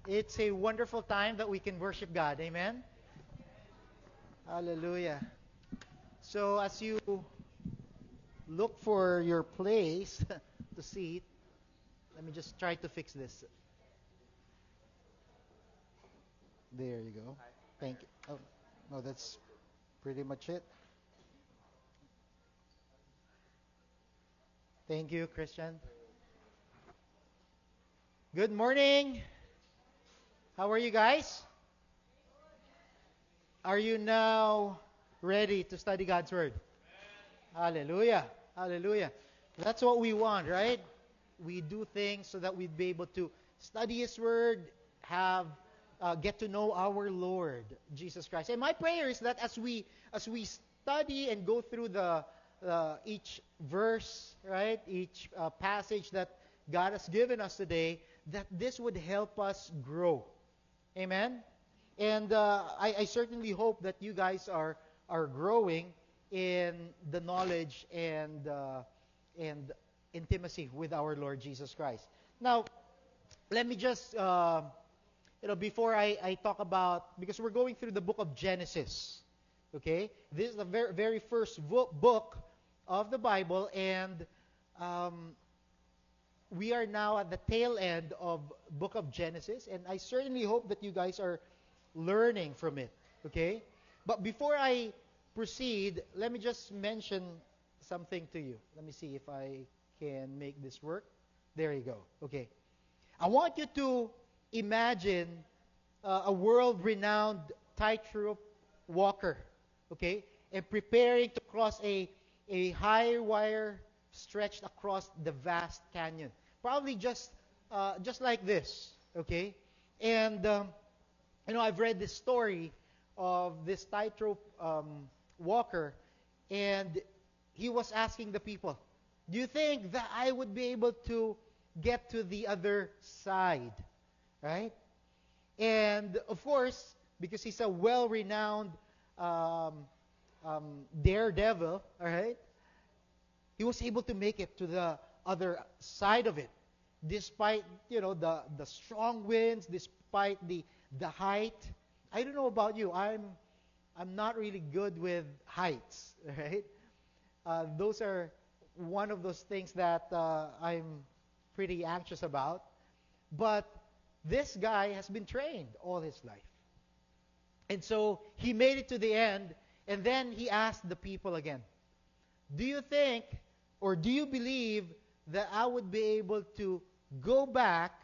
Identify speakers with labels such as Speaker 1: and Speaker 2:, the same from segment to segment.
Speaker 1: It's a wonderful time that we can worship God. Amen? Hallelujah. So, as you look for your place to sit, let me just try to fix this. There you go. Thank you. Oh, no, that's pretty much it. Thank you, Christian. Good morning. How are you guys? Are you now ready to study God's Word? Hallelujah. Hallelujah. That's what we want, right? We do things so that we'd be able to study His Word, have get to know our Lord Jesus Christ. And my prayer is that as we study and go through the each verse, right, each passage that God has given us today, that this would help us grow. Amen. And I certainly hope that you guys are growing in the knowledge and intimacy with our Lord Jesus Christ. Now, let me just before I talk about, because we're going through the book of Genesis. Okay, this is the very first book of the Bible, and um, we are now at the tail end of book of Genesis, and I certainly hope that you guys are learning from it. Okay? But before I proceed, let me just mention something to you. Let me see if I can make this work. There you go. Okay. I want you to imagine a world-renowned tightrope walker, okay, and preparing to cross a high wire stretched across the vast canyon. Probably just like this, okay? And I've read this story of this tightrope walker, and he was asking the people, "Do you think that I would be able to get to the other side?" Right? And of course, because he's a well-renowned um, daredevil, all right, he was able to make it to the other side of it, despite the strong winds, despite the height. I don't know about you. I'm not really good with heights, right? Those are one of those things that I'm pretty anxious about. But this guy has been trained all his life. And so he made it to the end, and then he asked the people again, "Do you think, or do you believe that I would be able to go back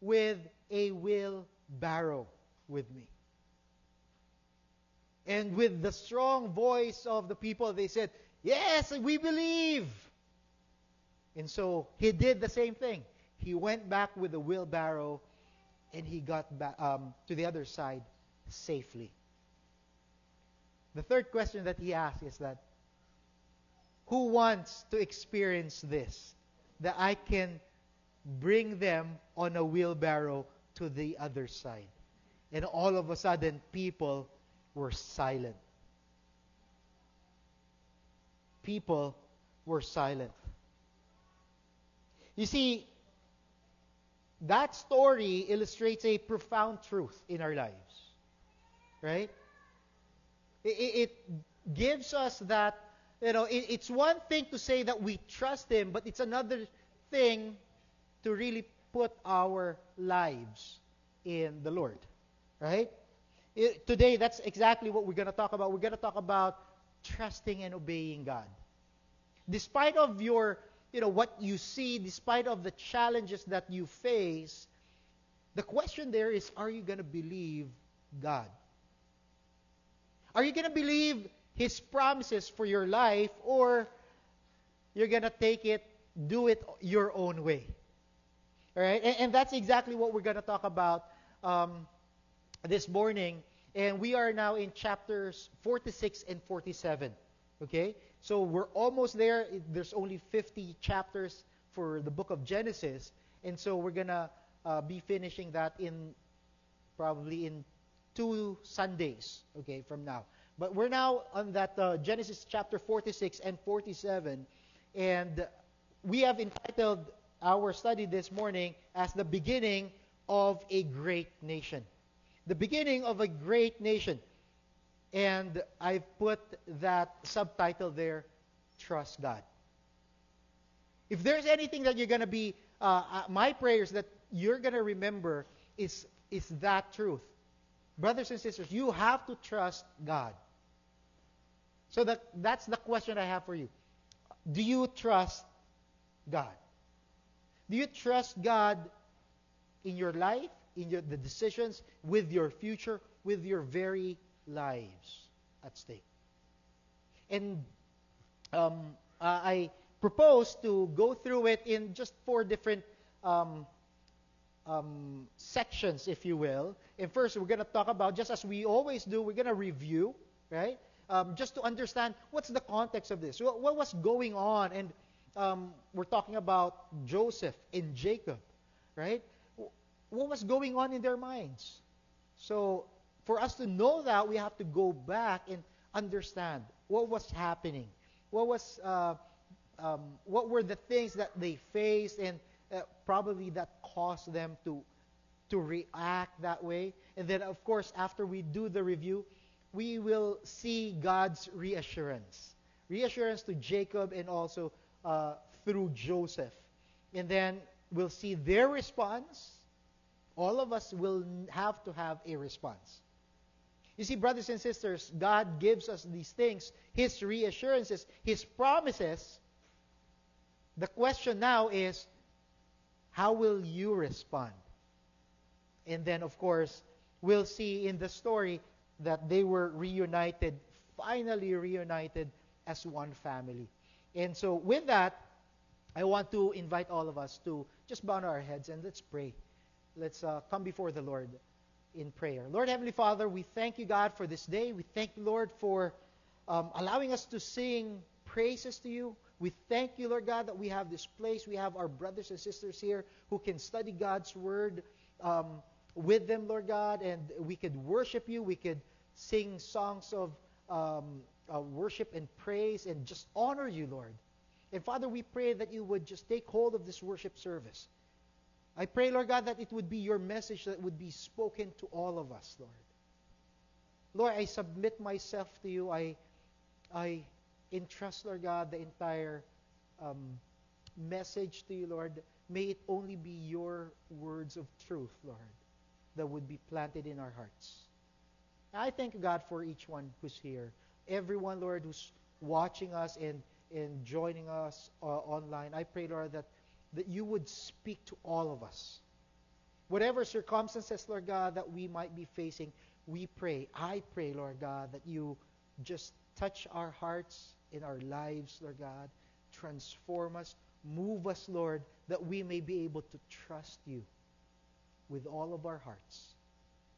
Speaker 1: with a wheelbarrow with me?" And with the strong voice of the people, they said, "Yes, we believe." And so he did the same thing. He went back with a wheelbarrow, and he got back to the other side safely. The third question that he asked is that, who wants to experience this? That I can bring them on a wheelbarrow to the other side. And all of a sudden, people were silent. People were silent. You see, that story illustrates a profound truth in our lives. Right? It gives us that, it's one thing to say that we trust Him, but it's another thing to really put our lives in the Lord. Right? Today, that's exactly what we're going to talk about. We're going to talk about trusting and obeying God. Despite of your, what you see, despite of the challenges that you face, the question there is, are you going to believe God? Are you going to believe His promises for your life, or you're going to do it your own way? All right? And that's exactly what we're going to talk about this morning. And we are now in chapters 46 and 47. Okay? So we're almost there. There's only 50 chapters for the book of Genesis. And so we're going to be finishing that probably in 2 Sundays, okay, from now. But we're now on that Genesis chapter 46 and 47. And we have entitled our study this morning as the beginning of a great nation. The beginning of a great nation. And I've put that subtitle there, Trust God. If there's anything that you're going to be, my prayers that you're going to remember is that truth. Brothers and sisters, you have to trust God. So that's the question I have for you. Do you trust God? Do you trust God in your life, the decisions, with your future, with your very lives at stake? And I propose to go through it in just 4 different sections, if you will. And first, we're going to talk about, just as we always do, we're going to review, right? Just to understand what's the context of this. What was going on? And we're talking about Joseph and Jacob, right? What was going on in their minds? So, for us to know that, we have to go back and understand what was happening. What were the things that they faced, and probably that caused them to react that way. And then, of course, after we do the review, we will see God's reassurance. Reassurance to Jacob and also through Joseph. And then we'll see their response. All of us will have to have a response. You see, brothers and sisters, God gives us these things, His reassurances, His promises. The question now is, how will you respond? And then, of course, we'll see in the story that they were reunited, finally reunited as one family. And so with that, I want to invite all of us to just bow our heads and let's pray. Let's come before the Lord in prayer. Lord Heavenly Father, we thank you, God, for this day. We thank you, Lord, for allowing us to sing praises to you. We thank you, Lord God, that we have this place. We have our brothers and sisters here who can study God's Word with them, Lord God, and we could worship you. We could sing songs of worship and praise and just honor you, Lord. And Father, we pray that you would just take hold of this worship service. I pray, Lord God, that it would be your message that would be spoken to all of us, Lord. Lord, I submit myself to you. I entrust, Lord God, the entire message to you, Lord. May it only be your words of truth, Lord, that would be planted in our hearts. I thank you, God, for each one who's here. Everyone, Lord, who's watching us and joining us online. I pray, Lord, that you would speak to all of us. Whatever circumstances, Lord God, that we might be facing, we pray. I pray, Lord God, that you just touch our hearts in our lives, Lord God. Transform us. Move us, Lord, that we may be able to trust you with all of our hearts,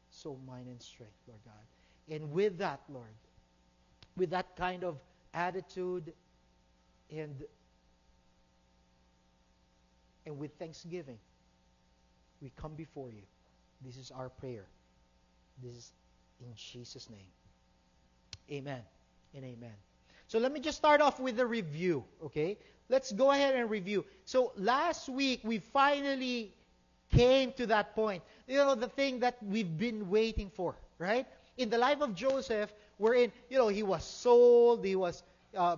Speaker 1: soul, mind, and strength, Lord God. And with that, Lord, with that kind of attitude and with thanksgiving, we come before you. This is our prayer. This is in Jesus' name. Amen and amen. So let me just start off with a review, okay? Let's go ahead and review. So last week, we finally came to that point. You know, the thing that we've been waiting for, right? In the life of Joseph, wherein, you know, he was sold, he was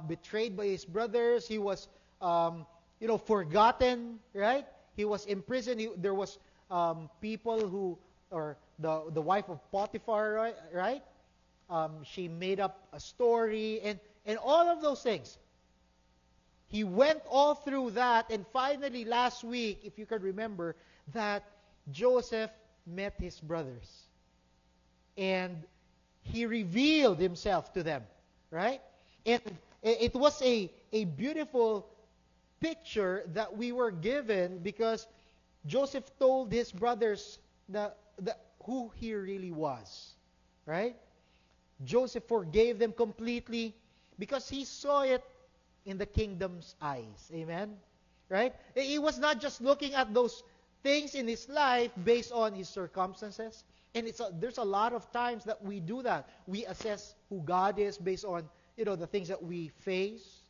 Speaker 1: betrayed by his brothers, he was, forgotten, right? He was imprisoned. There was people who, or the wife of Potiphar, right? She made up a story, and all of those things. He went all through that, and finally last week, if you can remember, that Joseph met his brothers. And he revealed himself to them, right? And it was a beautiful picture that we were given because Joseph told his brothers who he really was, right? Joseph forgave them completely because he saw it in the kingdom's eyes. Amen? Right? He was not just looking at those things in his life based on his circumstances. And there's a lot of times that we do that. We assess who God is based on, the things that we face.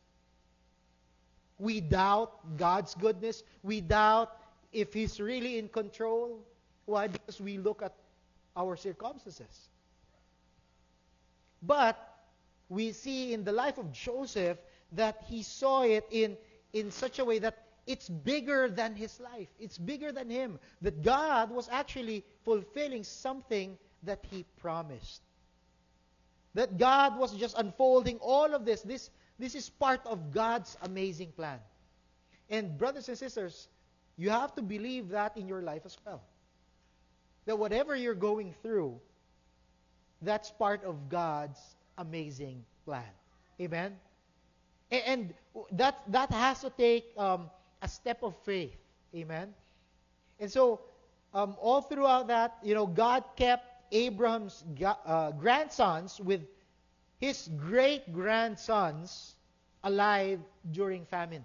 Speaker 1: We doubt God's goodness. We doubt if He's really in control. Why? Because we look at our circumstances. But we see in the life of Joseph that he saw it in such a way that it's bigger than his life. It's bigger than him. That God was actually fulfilling something that he promised. That God was just unfolding all of this. This is part of God's amazing plan. And brothers and sisters, you have to believe that in your life as well. That whatever you're going through, that's part of God's amazing plan. Amen? And that has to take a step of faith. Amen? And so, all throughout that, God kept Abraham's grandsons with his great-grandsons alive during famine.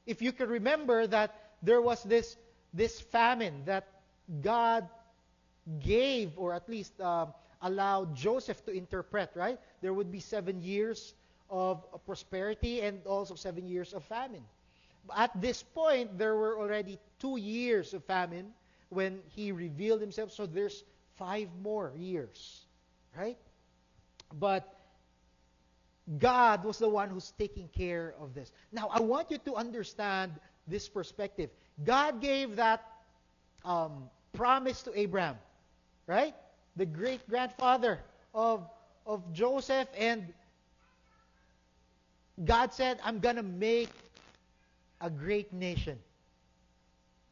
Speaker 1: If you can remember that there was this famine that God gave, or at least allowed Joseph to interpret, right? There would be 7 years of prosperity and also 7 years of famine. At this point, there were already 2 years of famine when he revealed himself. So there's 5 more years, right? But God was the one who's taking care of this. Now, I want you to understand this perspective. God gave that promise to Abraham, right? The great-grandfather of Joseph, and God said, I'm going to make a great nation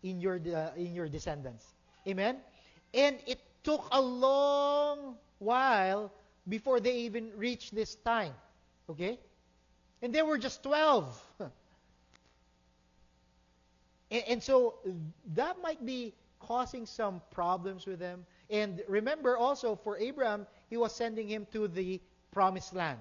Speaker 1: in your descendants. Amen? And it took a long while before they even reached this time. Okay? And they were just 12. And so that might be causing some problems with them. And remember also, for Abraham, he was sending him to the promised land.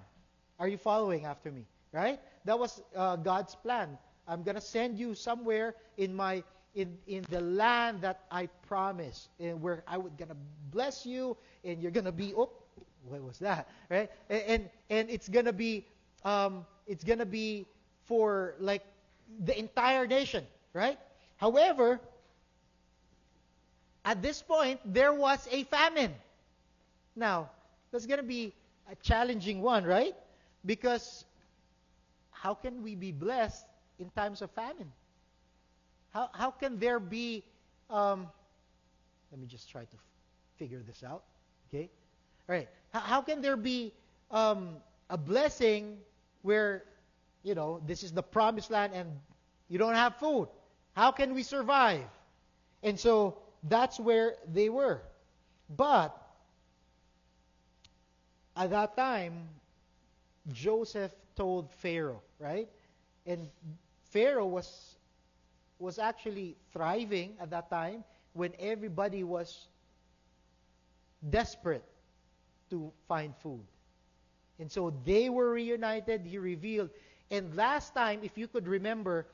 Speaker 1: Are you following after me? Right? That was God's plan. I'm going to send you somewhere in the land that I promised, and where I would going to bless you, and you're going to be, what was that? Right? And it's going to be for like the entire nation, right? However, at this point, there was a famine. Now, that's going to be a challenging one, right? Because how can we be blessed in times of famine? How can there be, let me just try to figure this out, okay? All right. How can there be a blessing where, this is the promised land and you don't have food? How can we survive? And so that's where they were. But at that time, Joseph told Pharaoh, right? And Pharaoh was actually thriving at that time when everybody was desperate to find food. And so they were reunited, he revealed. And last time, if you could remember,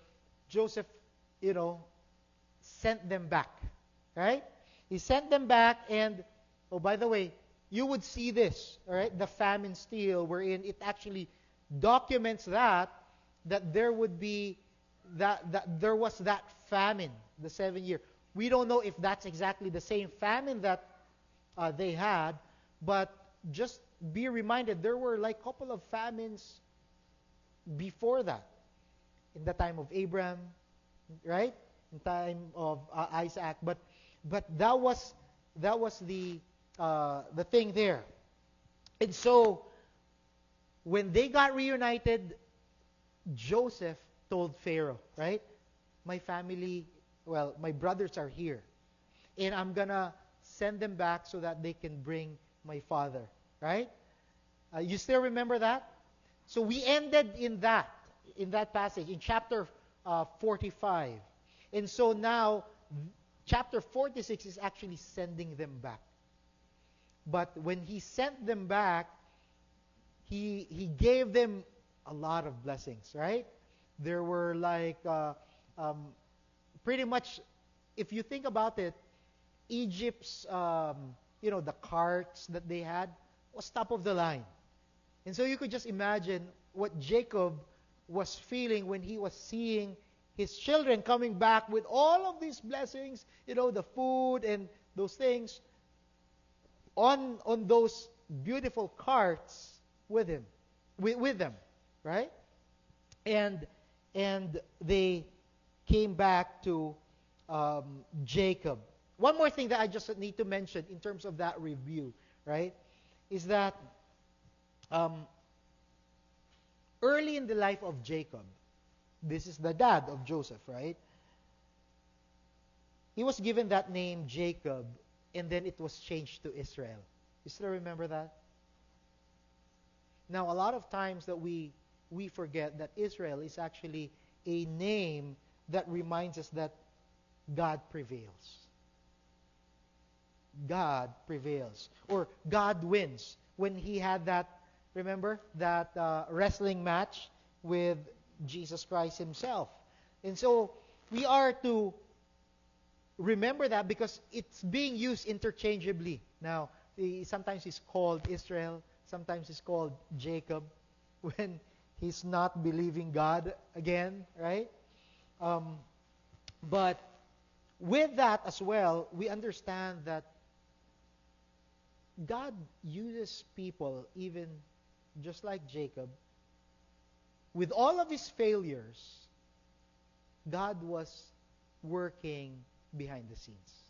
Speaker 1: Joseph, sent them back. Right? He sent them back, and, oh, by the way, you would see this, all right, the famine still, wherein it actually documents that there would be, that there was that famine, the 7 year. We don't know if that's exactly the same famine that they had, but just be reminded, there were like a couple of famines before that. In the time of Abraham, right? In time of Isaac, but that was the thing there. And so when they got reunited, Joseph told Pharaoh, right? My brothers are here, and I'm gonna send them back so that they can bring my father, right? You still remember that? So we ended in that passage in chapter 45. And so now chapter 46 is actually sending them back. But when he sent them back, he gave them a lot of blessings, right? There were like pretty much, if you think about it, Egypt's the carts that they had was top of the line. And so you could just imagine what Jacob was feeling when he was seeing his children coming back with all of these blessings, the food and those things on those beautiful carts with him, with them, right? And they came back to Jacob. One more thing that I just need to mention in terms of that review, right, is that early in the life of Jacob, this is the dad of Joseph, right? He was given that name Jacob, and then it was changed to Israel. You still remember that? Now, a lot of times that we forget that Israel is actually a name that reminds us that God prevails. God prevails. Or God wins. When he had that, remember, that wrestling match with Jesus Christ himself. And so, we are to remember that because it's being used interchangeably. Now, sometimes he's called Israel, sometimes he's called Jacob when he's not believing God again, right? But with that as well, we understand that God uses people, even just like Jacob, with all of his failures, God was working behind the scenes.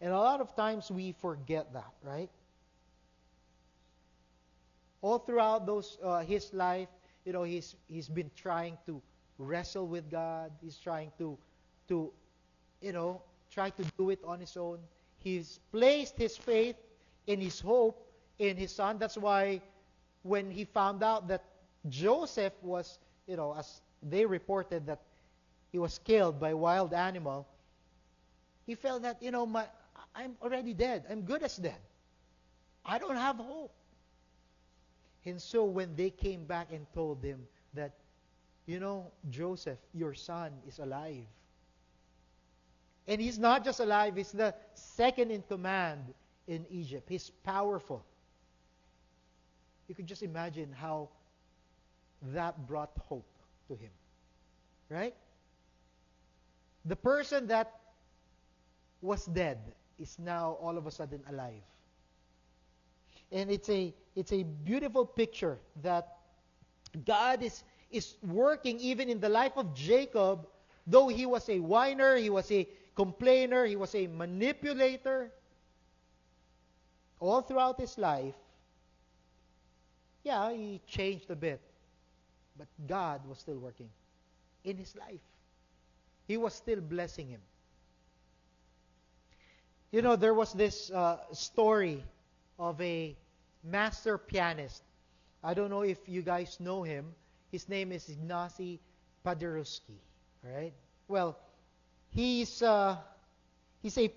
Speaker 1: And a lot of times we forget that, right? All throughout his life, he's been trying to wrestle with God. He's trying to try to do it on his own. He's placed his faith and his hope in his son. That's why when he found out that Joseph was, as they reported that he was killed by a wild animal, he felt that, I'm already dead. I'm good as dead. I don't have hope. And so when they came back and told him that, Joseph, your son is alive. And he's not just alive, he's the second in command in Egypt. He's powerful. You could just imagine how that brought hope to him. Right? The person that was dead is now all of a sudden alive. And it's a beautiful picture that God is working even in the life of Jacob, though he was a whiner, he was a complainer, he was a manipulator. All throughout his life, he changed a bit. But God was still working in his life. He was still blessing him. There was this story of a master pianist. I don't know if you guys know him. His name is Ignacy Paderewski. Right? Well, he's a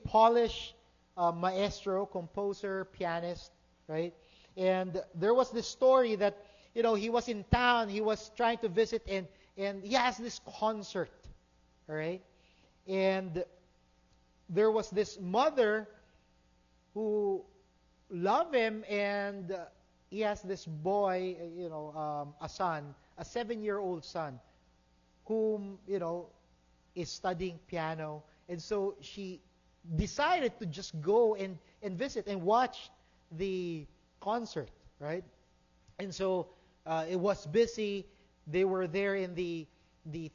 Speaker 1: Polish maestro, composer, pianist. Right? And there was this story that he was in town. He was trying to visit, and he has this concert. All right? And there was this mother who loved him, and he has this boy, a son, a 7-year-old son, whom, is studying piano. And so she decided to just go and visit and watch the concert, right? And so it was busy. They were there in the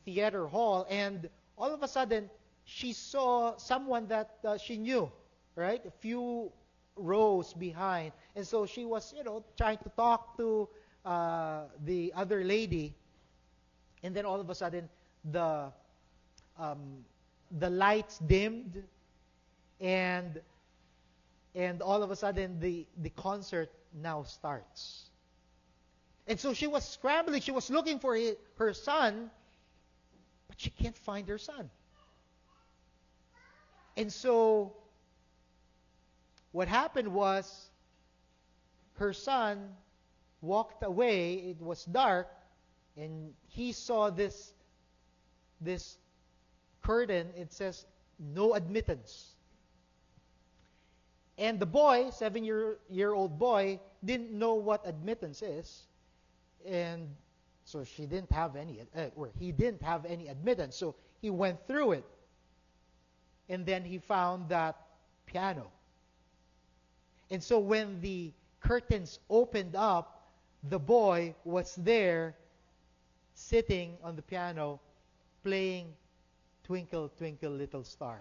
Speaker 1: theater hall, and all of a sudden, she saw someone that she knew, right? A few rows behind. And so she was, trying to talk to the other lady. And then all of a sudden, the lights dimmed, and all of a sudden, the concert now starts. And so she was scrambling. She was looking for her son, but she can't find her son. And so what happened was her son walked away. It was dark, and he saw this curtain. It says, "No admittance." And the boy, 7-year-old boy, didn't know what admittance is. And so he didn't have any admittance. So he went through it. and then he found that piano. And so when the curtains opened up, the boy was there sitting on the piano playing Twinkle, Twinkle, Little Star.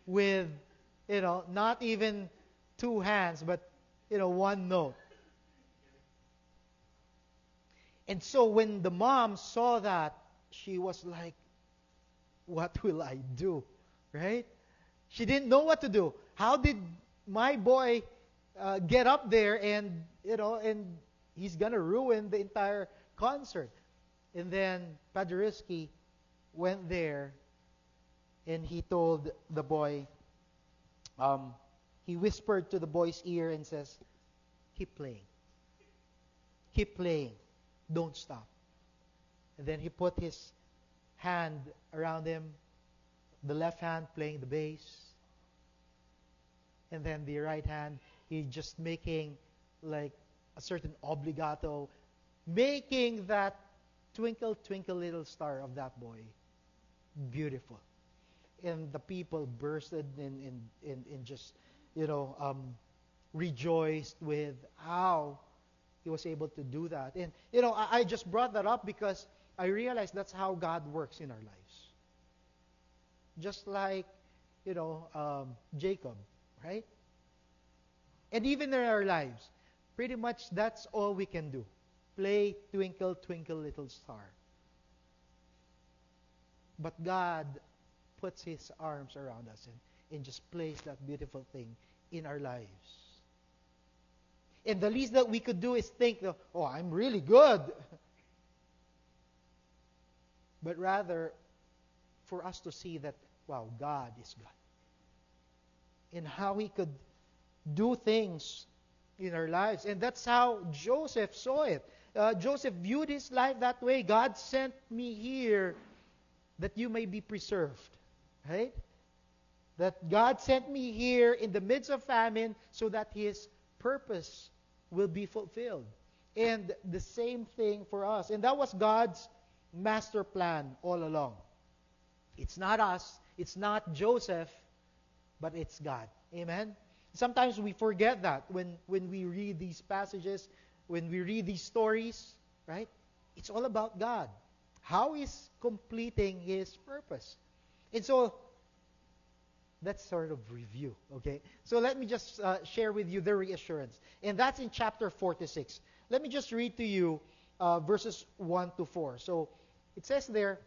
Speaker 1: With, not even two hands, but, one note. And so when the mom saw that, she was like, what will I do? Right? She didn't know what to do. How did my boy get up there and he's going to ruin the entire concert? And then Paderewski went there and he told the boy, he whispered to the boy's ear and says, keep playing. Keep playing. Don't stop. And then he put his hand around him, the left hand playing the bass, and then the right hand, he just making like a certain obligato, making that Twinkle, Twinkle, Little Star of that boy beautiful. And the people bursted in just, rejoiced with how he was able to do that. And, I just brought that up because I realized that's how God works in our lives. Just like, Jacob, right? And even in our lives, pretty much that's all we can do. Play Twinkle, Twinkle, Little Star. But God puts His arms around us and just plays that beautiful thing in our lives. And the least that we could do is think, I'm really good. But rather, for us to see that, wow, God is God. And how He could do things in our lives. And that's how Joseph saw it. Joseph viewed his life that way. God sent me here that you may be preserved. Right? That God sent me here in the midst of famine so that His purpose will be fulfilled. And the same thing for us. And that was God's master plan all along. It's not us, it's not Joseph, but it's God. Amen? Sometimes we forget that when we read these passages, when we read these stories, right? It's all about God. How He's completing His purpose. And so, that's sort of review, okay? So let me just share with you the reassurance. And that's in chapter 46. Let me just read to you verses 1 to 4. So it says there,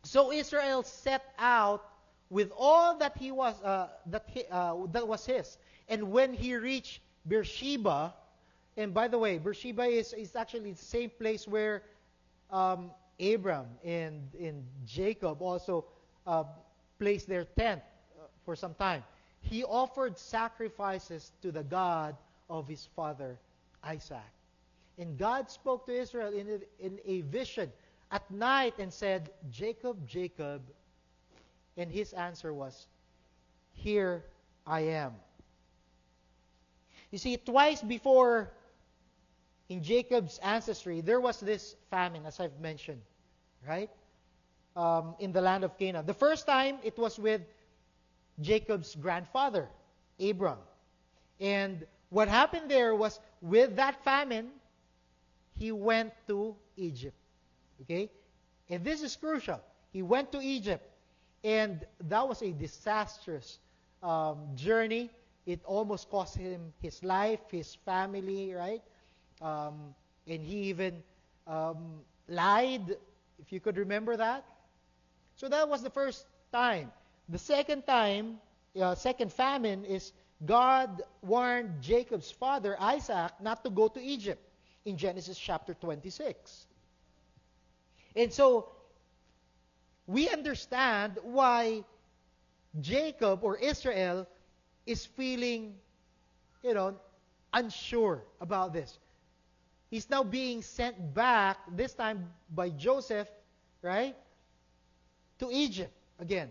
Speaker 1: so Israel set out with all that he was that was his. And when he reached Beersheba, and by the way, Beersheba is actually the same place where Abram and Jacob also placed their tent for some time. He offered sacrifices to the God of his father Isaac. And God spoke to Israel in a vision at night and said, Jacob, Jacob. And his answer was, here I am. You see, twice before in Jacob's ancestry, there was this famine, as I've mentioned, right? In the land of Canaan. The first time, it was with Jacob's grandfather, Abram. And what happened there was, with that famine, he went to Egypt. Okay? And this is crucial. He went to Egypt. And that was a disastrous journey. It almost cost him his life, his family, right? And he even lied, if you could remember that. So that was the first time. The second time, second famine, is God warned Jacob's father, Isaac, not to go to Egypt in Genesis chapter 26. And so, we understand why Jacob or Israel is feeling, unsure about this. He's now being sent back, this time by Joseph, right, to Egypt again.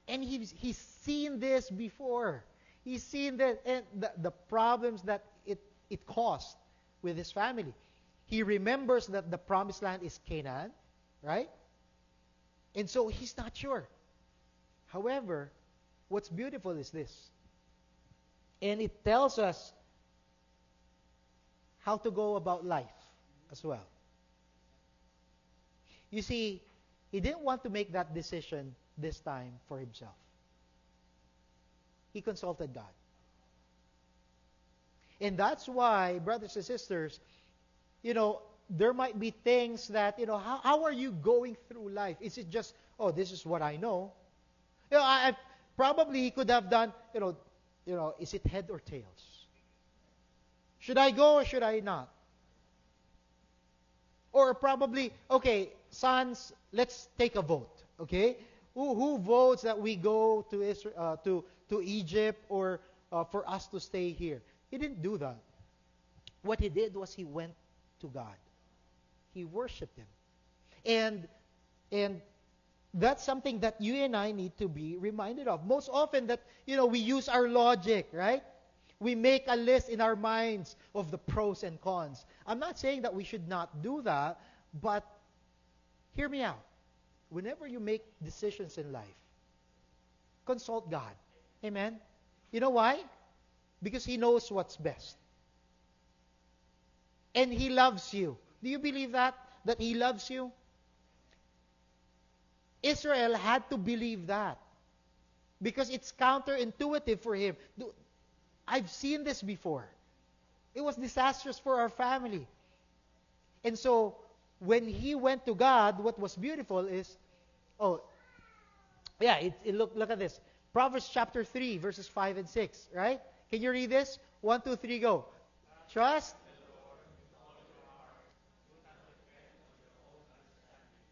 Speaker 1: And he's seen this before. He's seen that and the problems that it caused with his family. He remembers that the promised land is Canaan, right? And so he's not sure. However, what's beautiful is this. And it tells us how to go about life as well. You see, he didn't want to make that decision this time for himself. He consulted God. And that's why, brothers and sisters, there might be things that, how are you going through life? Is it just, oh, this is what I know? I probably he could have done, is it head or tails? Should I go or should I not? Or probably, okay, sons, let's take a vote, okay? Who votes that we go to Israel, to Egypt, or for us to stay here? He didn't do that. What he did was he went to God. He worshipped Him. And that's something that you and I need to be reminded of. Most often that, we use our logic, right? We make a list in our minds of the pros and cons. I'm not saying that we should not do that, but hear me out. Whenever you make decisions in life, consult God. Amen? You know why? Because He knows what's best. And He loves you. Do you believe that? That He loves you? Israel had to believe that. Because it's counterintuitive for him. I've seen this before. It was disastrous for our family. And so, when he went to God, what was beautiful is, look at this. Proverbs chapter 3, verses 5 and 6, right? Can you read this? 1, 2, 3, go. Trust.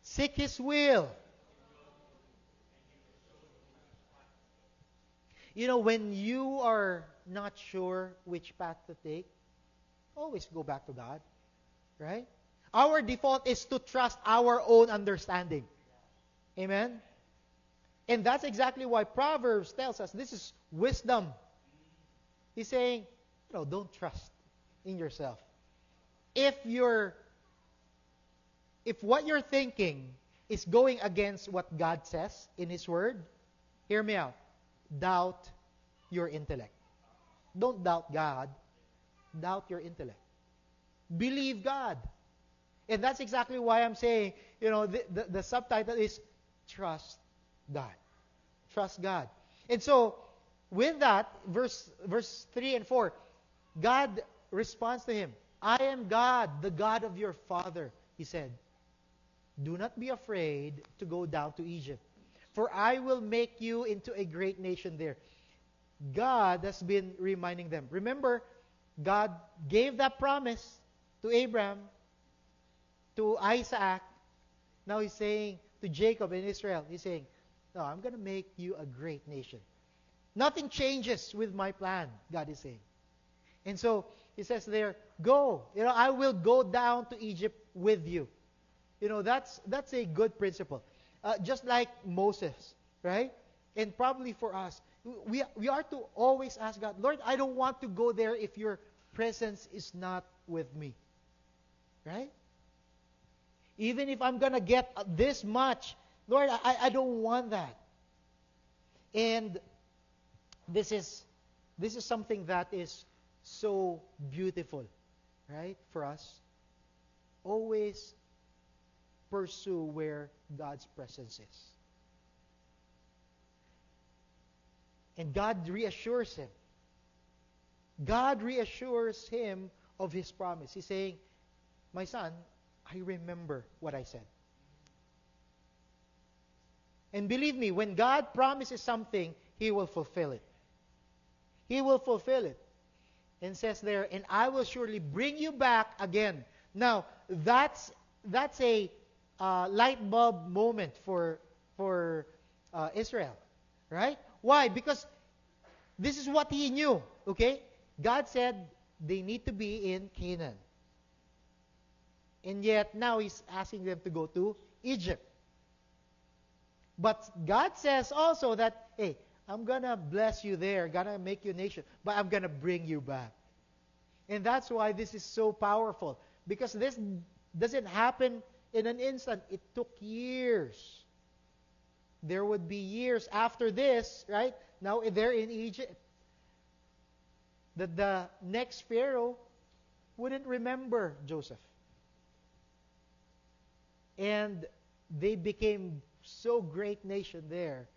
Speaker 1: Seek His will. When you are not sure which path to take, always go back to God. Right? Our default is to trust our own understanding. Amen? And that's exactly why Proverbs tells us this is wisdom. He's saying, don't trust in yourself. If what you're thinking is going against what God says in His Word, hear me out. Doubt your intellect. Don't doubt God. Doubt your intellect. Believe God. And that's exactly why I'm saying, the subtitle is Trust God. Trust God. And so, with that, verse 3 and 4, God responds to him, I am God, the God of your father, He said. Do not be afraid to go down to Egypt, for I will make you into a great nation there. God has been reminding them. Remember, God gave that promise to Abraham, to Isaac. Now He's saying to Jacob and Israel, He's saying, no, I'm going to make you a great nation. Nothing changes with my plan, God is saying. And so, He says there, go. I will go down to Egypt with you. That's a good principle. Just like Moses, right? And probably for us, we are to always ask God, Lord, I don't want to go there if your presence is not with me. Right? Even if I'm going to get this much, Lord, I don't want that. And this is something that is so beautiful, right, for us. Always pursue where God's presence is. And God reassures him. God reassures him of His promise. He's saying, my son, I remember what I said. And believe me, when God promises something, He will fulfill it. He will fulfill it. And says there, and I will surely bring you back again. Now, that's a light bulb moment for Israel. Right? Why? Because this is what he knew. Okay? God said they need to be in Canaan. And yet, now He's asking them to go to Egypt. But God says also that, hey, I'm going to bless you there, going to make you a nation, but I'm going to bring you back. And that's why this is so powerful. Because this doesn't happen in an instant. It took years. there would be years after this, right? Now they're in Egypt. That the next Pharaoh wouldn't remember Joseph. And they became so great nation there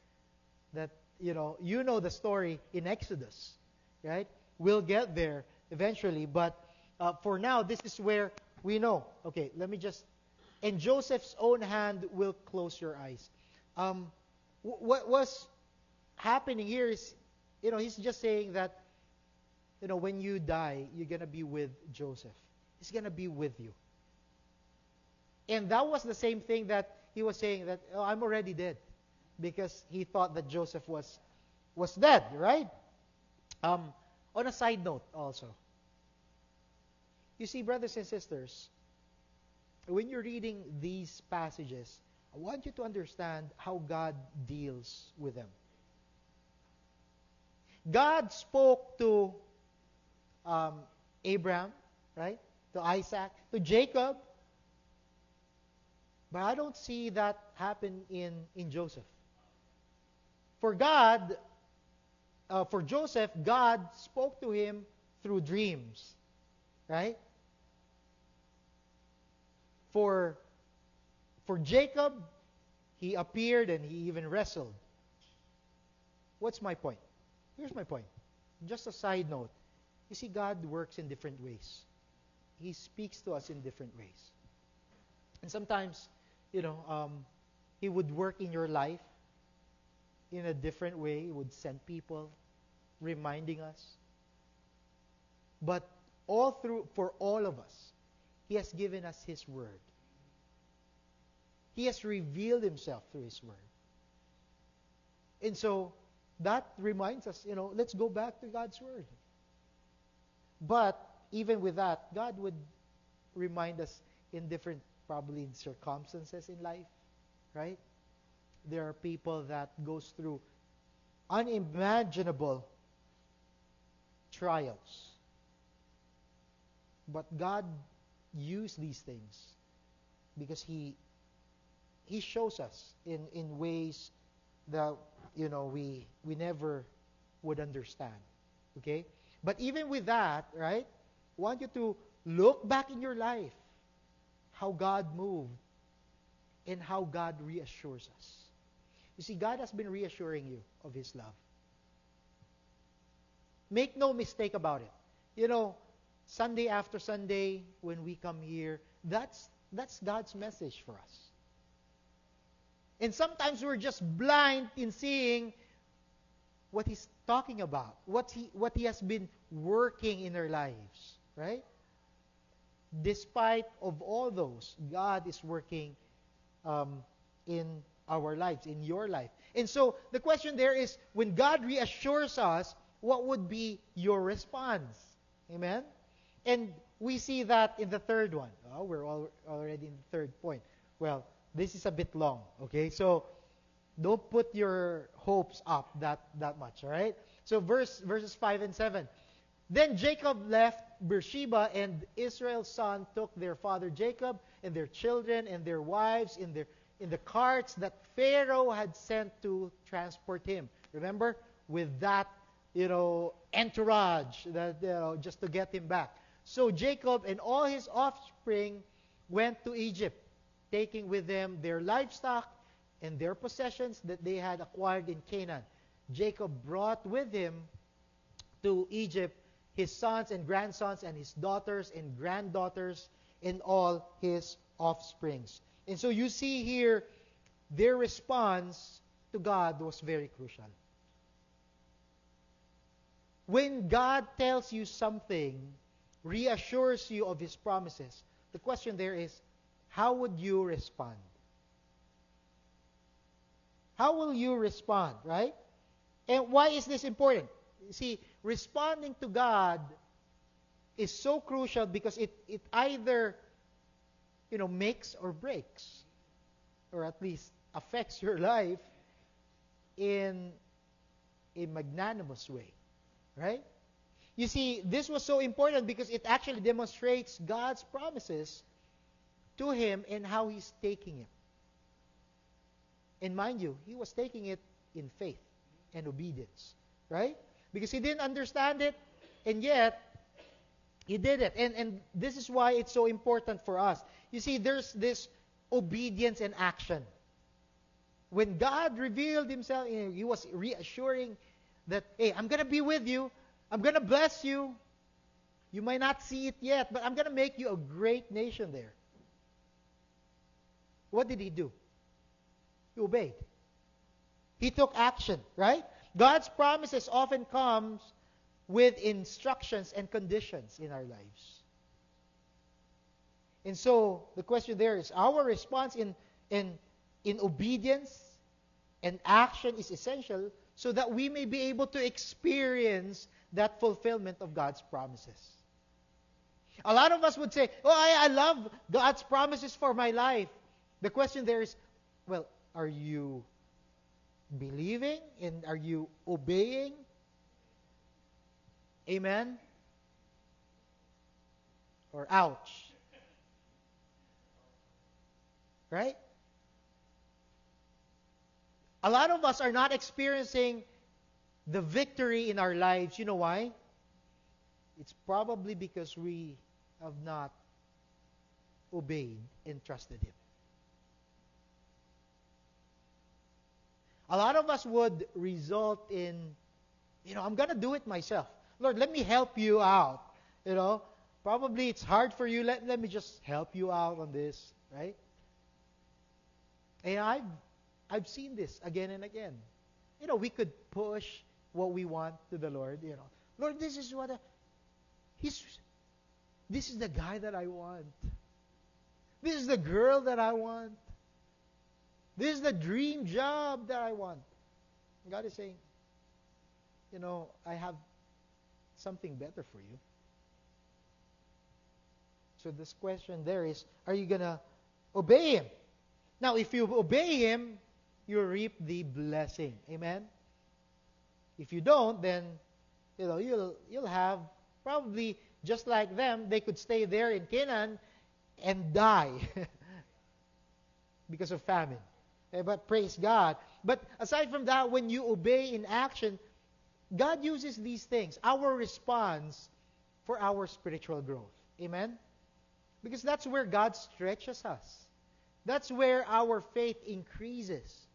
Speaker 1: that, you know the story in Exodus, right? We'll get there eventually, but for now, this is where we know. Okay, let me just, and Joseph's own hand will close your eyes. What was happening here is, he's just saying that, when you die, you're going to be with Joseph. He's going to be with you. And that was the same thing that he was saying, that, I'm already dead. Because he thought that Joseph was dead, right? On a side note also. You see, brothers and sisters, when you're reading these passages, I want you to understand how God deals with them. God spoke to Abraham, right? To Isaac, to Jacob. But I don't see that happen in Joseph. For Joseph, God spoke to him through dreams, right? For Jacob, he appeared and he even wrestled. What's my point? Here's my point. Just a side note. You see, God works in different ways. He speaks to us in different ways. And sometimes, He would work in your life in a different way. He would send people reminding us. But for all of us, He has given us His Word. He has revealed Himself through His Word. And so, that reminds us, let's go back to God's Word. But, even with that, God would remind us in different, probably in circumstances in life, right? There are people that goes through unimaginable trials. But God used these things because He shows us in ways that we never would understand. Okay? But even with that, right? I want you to look back in your life how God moved and how God reassures us. You see, God has been reassuring you of His love. Make no mistake about it. Sunday after Sunday, when we come here, that's God's message for us. And sometimes we're just blind in seeing what He's talking about, what He has been working in our lives, right? Despite of all those, God is working in our lives, in your life. And so the question there is, when God reassures us, what would be your response? Amen? And we see that in the third one. Oh, we're already in the third point. Well, this is a bit long, okay? So don't put your hopes up that much, all right? So verses 5 and 7. Then Jacob left Beersheba, and Israel's son took their father Jacob and their children and their wives in the carts that Pharaoh had sent to transport him. Remember, with that entourage that just to get him back. So Jacob and all his offspring went to Egypt, taking with them their livestock and their possessions that they had acquired in Canaan. Jacob brought with him to Egypt his sons and grandsons and his daughters and granddaughters and all his offsprings. And so you see here, their response to God was very crucial. When God tells you something, reassures you of His promises, the question there is, how would you respond? How will you respond, right? And why is this important? You see, responding to God is so crucial because it either, makes or breaks, or at least affects your life in a magnanimous way, right? You see, this was so important because it actually demonstrates God's promises to him and how He's taking him. And mind you, he was taking it in faith and obedience, right? Because he didn't understand it, and yet he did it. And this is why it's so important for us. You see, there's this obedience and action. When God revealed himself, he was reassuring that, hey, I'm going to be with you. I'm going to bless you. You might not see it yet, but I'm going to make you a great nation there. What did he do? He obeyed. He took action, right? God's promises often comes with instructions and conditions in our lives. And so the question there is, our response in obedience and action is essential so that we may be able to experience that fulfillment of God's promises. A lot of us would say, oh, I love God's promises for my life. The question there is, well, are you believing and are you obeying? Amen? Or ouch? Right? A lot of us are not experiencing the victory in our lives. You know why? It's probably because we have not obeyed and trusted Him. A lot of us would result in, I'm going to do it myself. Lord, let me help you out. Probably it's hard for you. Let me just help you out on this, right? And I've seen this again and again. We could push what we want to the Lord. Lord, this is what this is the guy that I want. This is the girl that I want. This is the dream job that I want. God is saying, I have something better for you. So this question there is, are you going to obey Him? Now, if you obey Him, you reap the blessing. Amen? If you don't, then you'll have probably just like them, they could stay there in Canaan and die because of famine. But praise God. But aside from that, when you obey in action, God uses these things, our response, for our spiritual growth. Amen? Because that's where God stretches us. That's where our faith increases.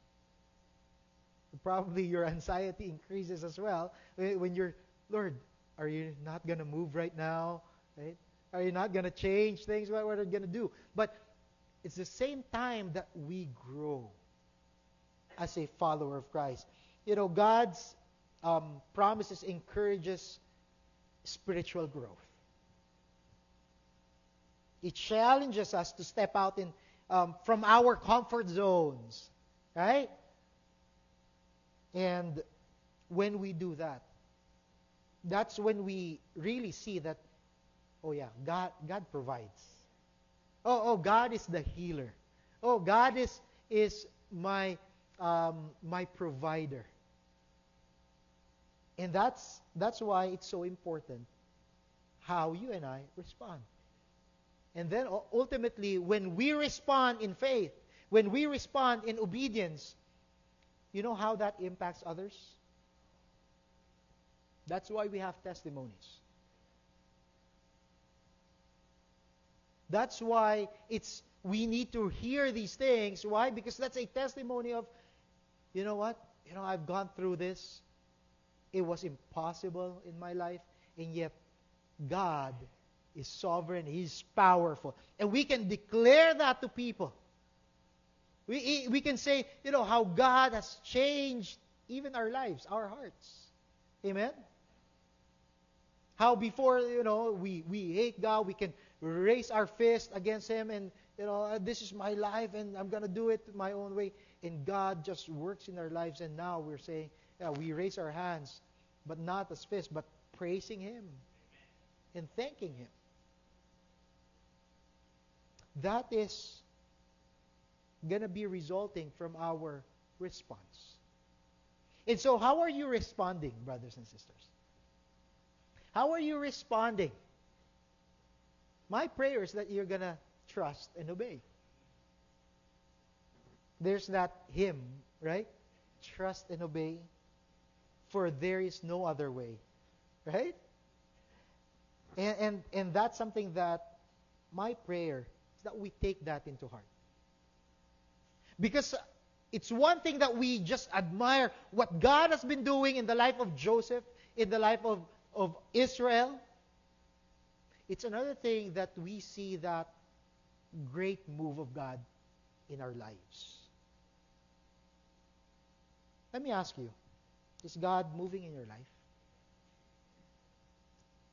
Speaker 1: Probably your anxiety increases as well when you're, Lord, are you not going to move right now? Right? Are you not going to change things? What are you going to do? But it's the same time that we grow as a follower of Christ. God's promises encourages spiritual growth. It challenges us to step out from our comfort zones, right? And when we do that, that's when we really see that, oh yeah, God provides. Oh, God is the healer. Oh, God is my provider. And that's why it's so important how you and I respond. And then ultimately, when we respond in faith, when we respond in obedience, you know how that impacts others? That's why we have testimonies. That's why we need to hear these things. Why? Because that's a testimony of, you know what? I've gone through this. It was impossible in my life, and yet God is sovereign. He's powerful. And we can declare that to people. We can say, how God has changed even our lives, our hearts. Amen? How before, we hate God, we can raise our fist against Him and, this is my life and I'm going to do it my own way. And God just works in our lives, and now we're saying, we raise our hands, but not as fists, but praising Him and thanking Him. That is going to be resulting from our response. And so how are you responding, brothers and sisters? How are you responding? My prayer is that you're going to trust and obey. there's that hymn, right? Trust and obey, for there is no other way. Right? And that's something that my prayer is that we take that into heart. Because it's one thing that we just admire what God has been doing in the life of Joseph, in the life of Israel. It's another thing that we see that great move of God in our lives. Let me ask you, is God moving in your life?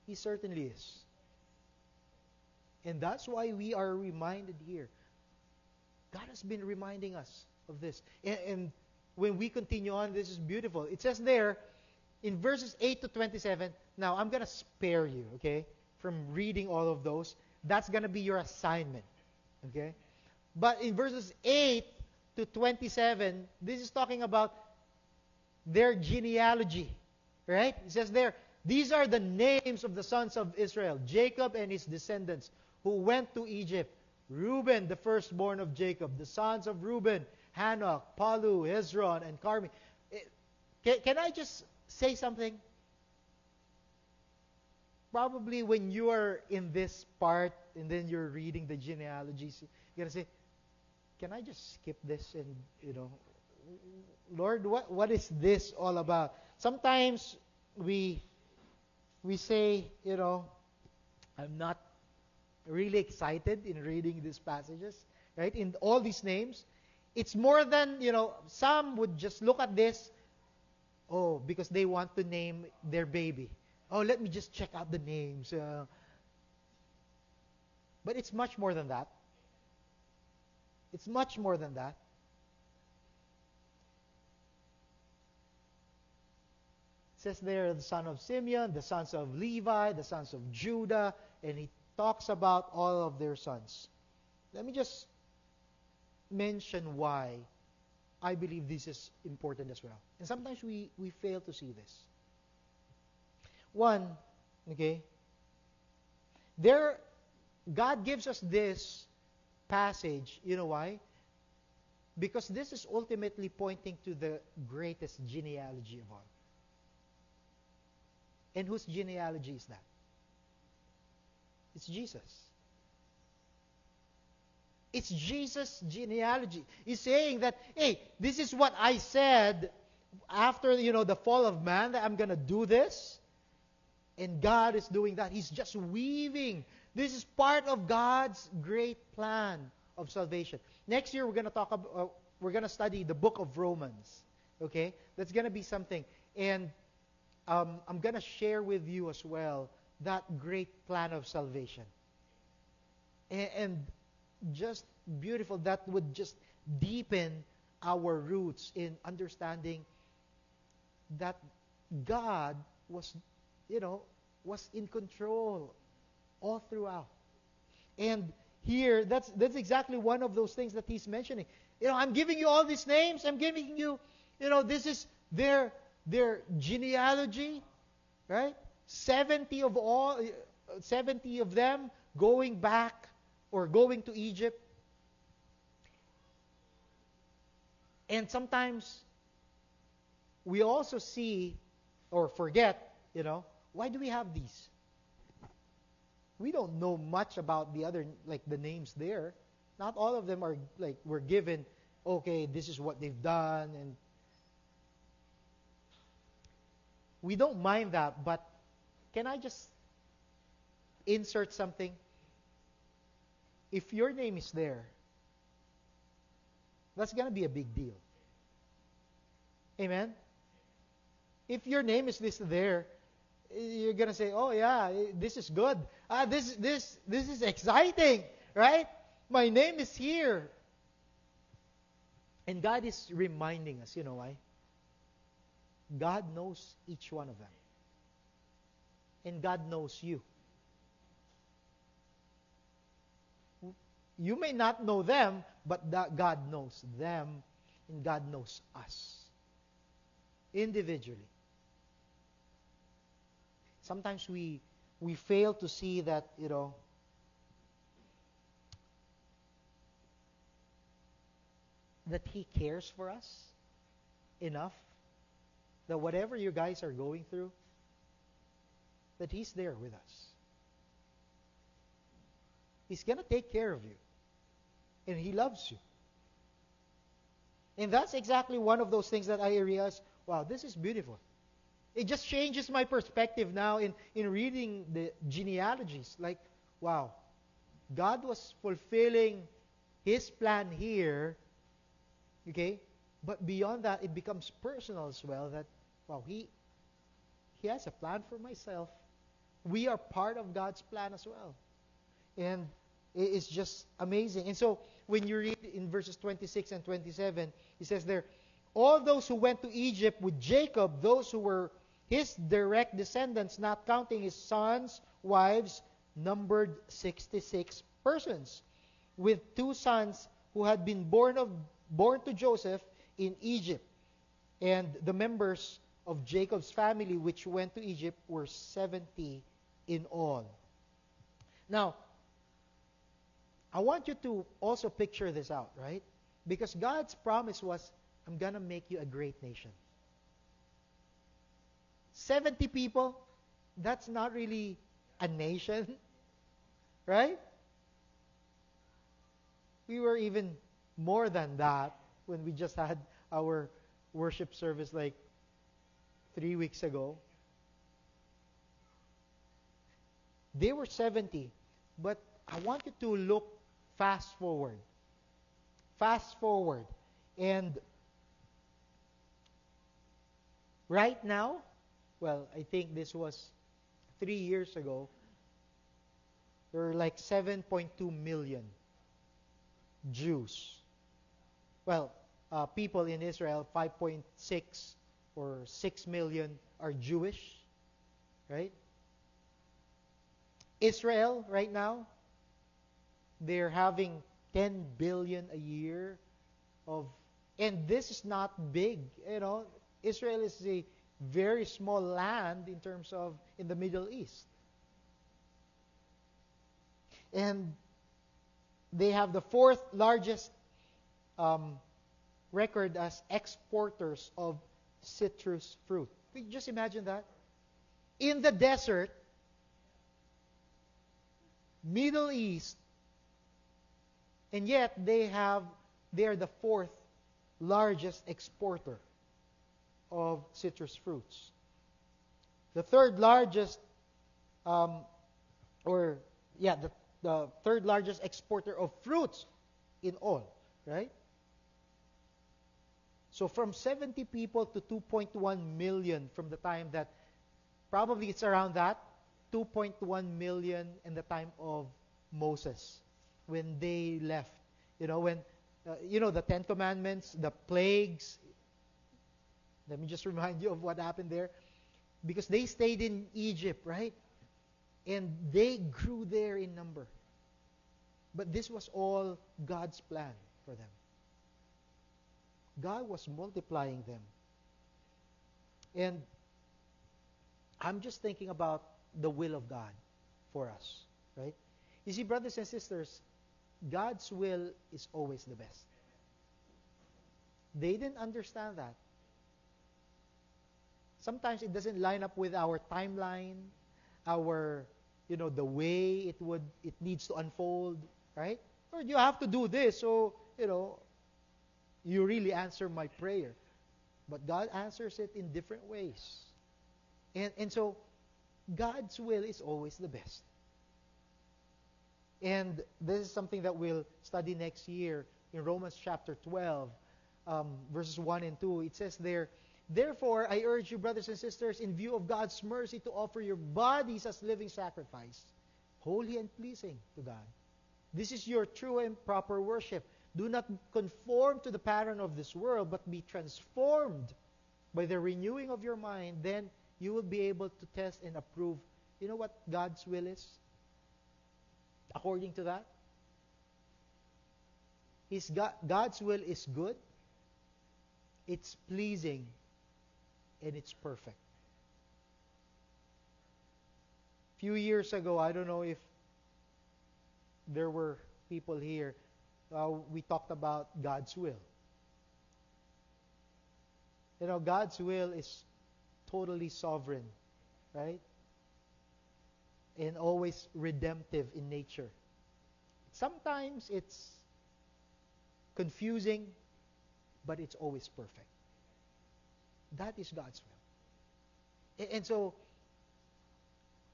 Speaker 1: He certainly is. And that's why we are reminded here. God has been reminding us of this. And when we continue on, this is beautiful. It says there, in verses 8 to 27, now I'm going to spare you, okay, from reading all of those. That's going to be your assignment, okay? But in verses 8 to 27, this is talking about their genealogy, right? It says there, these are the names of the sons of Israel, Jacob and his descendants, who went to Egypt. Reuben, the firstborn of Jacob, the sons of Reuben, Hanok, Palu, Hezron, and Carmi. Can I just say something? Probably when you are in this part and then you're reading the genealogies, you're going to say, can I just skip this and, Lord, what is this all about? Sometimes we say, I'm not really excited in reading these passages, right? In all these names, it's more than, some would just look at this, because they want to name their baby. Let me just check out the names. But it's much more than that. It's much more than that. It says there, the son of Simeon, the sons of Levi, the sons of Judah, and he talks about all of their sons. Let me just mention why I believe this is important as well. And sometimes we fail to see this. One, okay, God gives us this passage, you know why? Because this is ultimately pointing to the greatest genealogy of all. And whose genealogy is that? It's Jesus. It's Jesus' genealogy. He's saying that, hey, this is what I said after, the fall of man, that I'm going to do this. And God is doing that. He's just weaving. This is part of God's great plan of salvation. Next year, we're going to study the book of Romans. Okay? That's going to be something. And I'm going to share with you as well that great plan of salvation. And just beautiful, that would just deepen our roots in understanding that God was in control all throughout. And here, that's exactly one of those things that he's mentioning. I'm giving you all these names. I'm giving you, this is their genealogy, right? 70 of them going back or going to Egypt. And sometimes we also see or forget, why do we have these? We don't know much about the other, the names there. Not all of them are we're given, okay, this is what they've done, and we don't mind that, but can I just insert something? If your name is there, that's going to be a big deal. Amen? If your name is listed there, you're going to say, oh yeah, this is good. This is exciting, right? My name is here. And God is reminding us, you know why? God knows each one of them. And God knows you. You may not know them, but God knows them, and God knows us individually. Sometimes we fail to see that, that He cares for us enough that whatever you guys are going through, that He's there with us. He's going to take care of you. And He loves you. And that's exactly one of those things that I realized, wow, this is beautiful. It just changes my perspective now in reading the genealogies. Like, wow, God was fulfilling His plan here, okay? But beyond that, it becomes personal as well that, wow, He has a plan for myself. We are part of God's plan as well. And it's just amazing. And so, when you read in verses 26 and 27, it says there, all those who went to Egypt with Jacob, those who were his direct descendants, not counting his sons, wives, numbered 66 persons, with 2 sons who had been born to Joseph in Egypt. And the members of Jacob's family which went to Egypt were 70 in all. Now, I want you to also picture this out, right? Because God's promise was, I'm going to make you a great nation. 70 people, that's not really a nation, right? We were even more than that when we just had our worship service like 3 weeks ago. They were 70, but I want you to look fast forward. And right now, well, I think this was 3 years ago, there were like 7.2 million Jews. Well, people in Israel, 5.6 or 6 million are Jewish, right? Israel right now, they're having 10 billion a year of, and this is not big, Israel is a very small land in terms of in the Middle East. And they have the 4th largest record as exporters of citrus fruit. Just imagine that. In the desert, Middle East, and yet they are the 4th largest exporter of citrus fruits. The 3rd largest, the 3rd largest exporter of fruits in all, right? So from 70 people to 2.1 million from the time that, probably it's around that, 2.1 million in the time of Moses when they left. When the 10 Commandments, the plagues. Let me just remind you of what happened there. Because they stayed in Egypt, right? And they grew there in number. But this was all God's plan for them. God was multiplying them. And I'm just thinking about the will of God for us, right? You see, brothers and sisters, God's will is always the best. They didn't understand that. Sometimes it doesn't line up with our timeline, our, the way it needs to unfold, right? Or you have to do this, so, you really answer my prayer. But God answers it in different ways. And so, God's will is always the best. And this is something that we'll study next year in Romans chapter 12, verses 1 and 2. It says there, therefore, I urge you, brothers and sisters, in view of God's mercy, to offer your bodies as living sacrifice, holy and pleasing to God. This is your true and proper worship. Do not conform to the pattern of this world, but be transformed by the renewing of your mind. Then you will be able to test and approve. You know what God's will is? According to that, God's will is good, it's pleasing, and it's perfect. A few years ago, I don't know if there were people here, we talked about God's will. God's will is totally sovereign, right? And always redemptive in nature. Sometimes it's confusing, but it's always perfect. That is God's will. And so,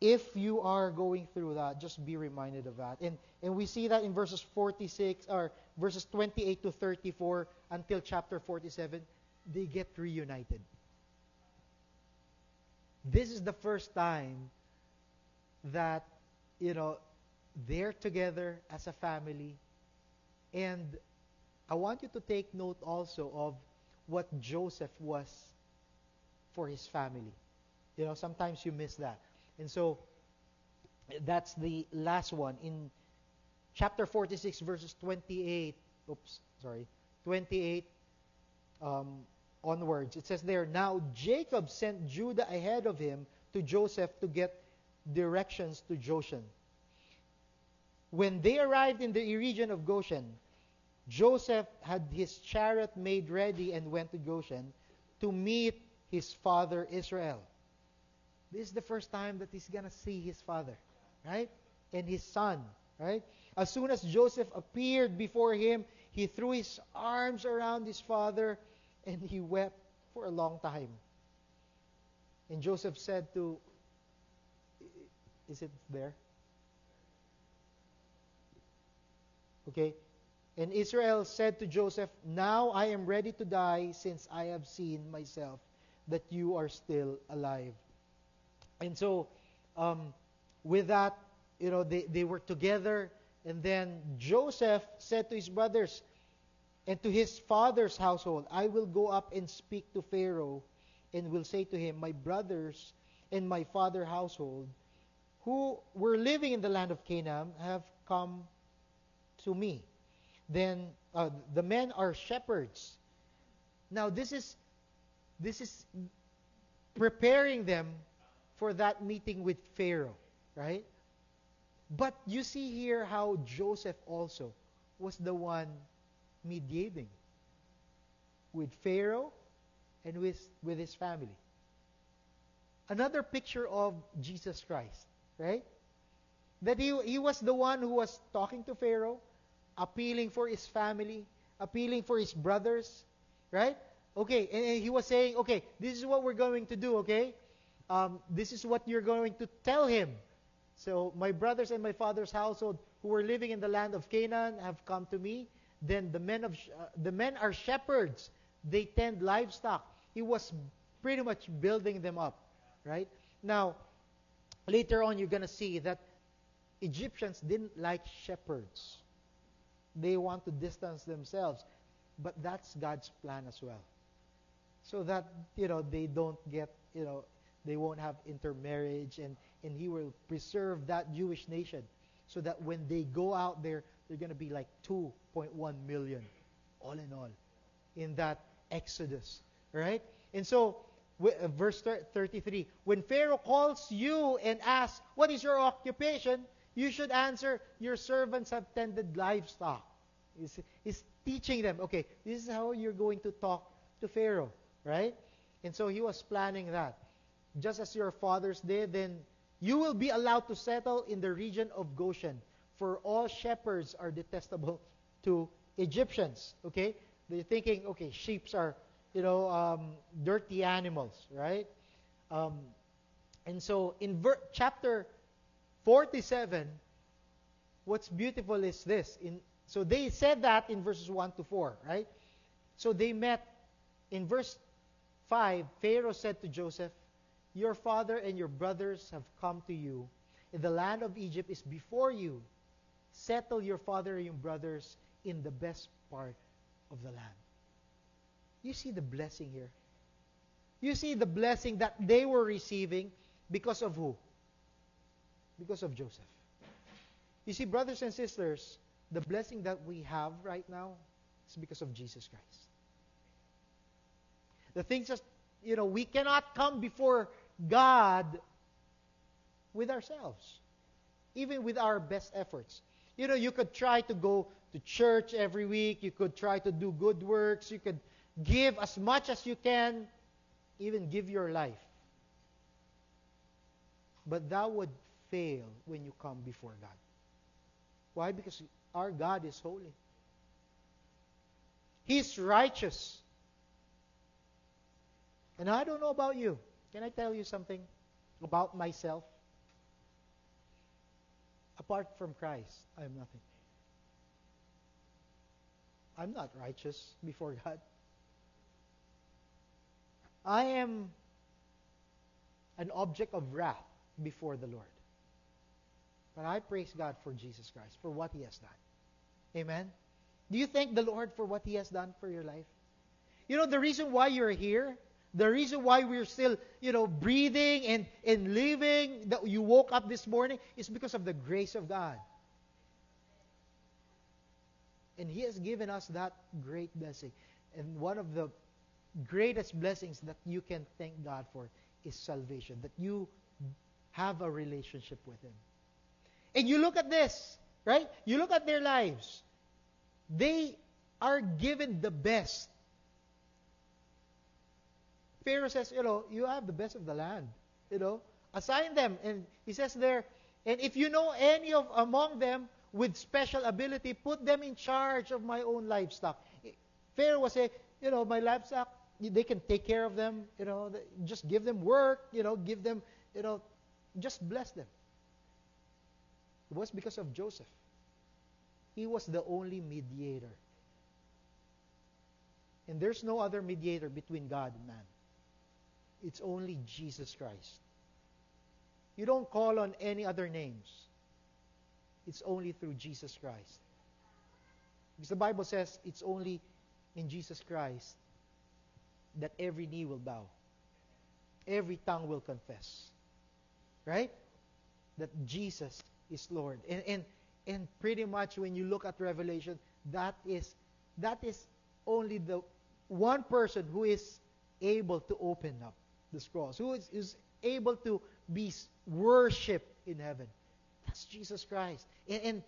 Speaker 1: if you are going through that, just be reminded of that. And we see that in verses 46, or verses 28 to 34 until chapter 47, they get reunited. This is the first time that, they're together as a family. And I want you to take note also of what Joseph was for his family. Sometimes you miss that. And so, that's the last one. In chapter 46, verses 28, 28 onwards, it says there, "Now Jacob sent Judah ahead of him to Joseph to get directions to Goshen. When they arrived in the region of Goshen, Joseph had his chariot made ready and went to Goshen to meet his father Israel." This is the first time that he's going to see his father, right? And his son, right? As soon as Joseph appeared before him, he threw his arms around his father and he wept for a long time. And Joseph said to, is it there? Okay. And Israel said to Joseph, "Now I am ready to die, since I have seen myself that you are still alive." And so, with that, they were together. And then Joseph said to his brothers and to his father's household, "I will go up and speak to Pharaoh and will say to him, 'My brothers and my father's household, who were living in the land of Canaan, have come to me. Then the men are shepherds.'" Now this is preparing them for that meeting with Pharaoh, right? But you see here how Joseph also was the one mediating with Pharaoh and with his family. Another picture of Jesus Christ, right? That he was the one who was talking to Pharaoh, appealing for his family, appealing for his brothers, right? Okay, and he was saying, okay, this is what we're going to do, okay? This is what you're going to tell him. So, my brothers and my father's household who were living in the land of Canaan have come to me. Then the men are shepherds. They tend livestock. He was pretty much building them up, right? Now, later on, you're going to see that Egyptians didn't like shepherds. They want to distance themselves. But that's God's plan as well. So that, they don't get, they won't have intermarriage, and He will preserve that Jewish nation so that when they go out there, they're going to be like 2.1 million, all in all, in that Exodus, right? And so, verse 33, "When Pharaoh calls you and asks, 'What is your occupation?' you should answer, 'Your servants have tended livestock.'" He's teaching them, okay, this is how you're going to talk to Pharaoh, right? And so he was planning that. "Just as your fathers did, then you will be allowed to settle in the region of Goshen, for all shepherds are detestable to Egyptians." Okay? They're thinking, okay, sheep are, dirty animals, right? And so in chapter 47, what's beautiful is this. So they said that in verses 1 to 4, right? So they met in verse 5. Pharaoh said to Joseph, "Your father and your brothers have come to you, and the land of Egypt is before you. Settle your father and your brothers in the best part of the land." You see the blessing here. You see the blessing that they were receiving because of who? Because of Joseph. You see, brothers and sisters, the blessing that we have right now is because of Jesus Christ. The things that, we cannot come before God with ourselves, even with our best efforts. You could try to go to church every week. You could try to do good works. You could give as much as you can. even give your life. But that would fail when you come before God. Why? Because our God is holy. He's righteous. And I don't know about you. Can I tell you something about myself? Apart from Christ, I am nothing. I'm not righteous before God. I am an object of wrath before the Lord. But I praise God for Jesus Christ, for what He has done. Amen? Do you thank the Lord for what He has done for your life? You know, the reason why you're here, the reason why we're still, breathing and living, that you woke up this morning, is because of the grace of God. And He has given us that great blessing. And one of the greatest blessings that you can thank God for is salvation, that you have a relationship with Him. And you look at this, right? You look at their lives. They are given the best. Pharaoh says, you have the best of the land. Assign them. And he says there, and if you know any of among them with special ability, put them in charge of my own livestock. Pharaoh will say, my livestock, they can take care of them. Just give them work. Give them, just bless them. It was because of Joseph. He was the only mediator. And there's no other mediator between God and man. It's only Jesus Christ. You don't call on any other names. It's only through Jesus Christ. Because the Bible says it's only in Jesus Christ that every knee will bow. Every tongue will confess. Right? That Jesus is Lord. And pretty much when you look at Revelation, that is only the one person who is able to open up the scrolls, who is able to be worshipped in heaven. That's Jesus Christ. And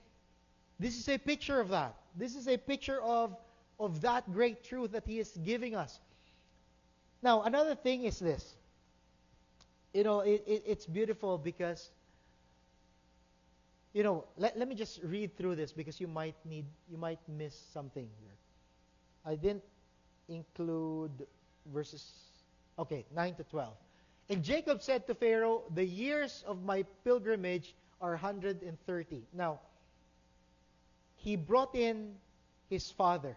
Speaker 1: this is a picture of that. This is a picture of that great truth that He is giving us. Now, another thing is this. It's beautiful because, let me just read through this because you might miss something here. I didn't include verses 9 to 12. And Jacob said to Pharaoh, the years of my pilgrimage are 130. Now, he brought in his father.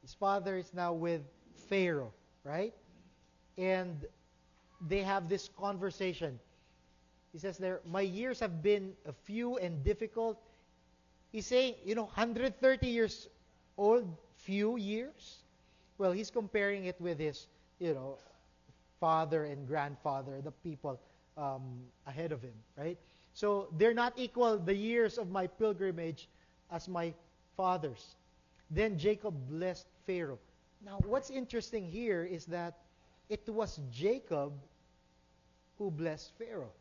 Speaker 1: His father is now with Pharaoh, right? And they have this conversation. He says there, my years have been a few and difficult. He's saying, 130 years old, few years. Well, he's comparing it with his, father and grandfather, the people ahead of him, right? So they're not equal the years of my pilgrimage as my father's. Then Jacob blessed Pharaoh. Now, what's interesting here is that it was Jacob who blessed Pharaoh.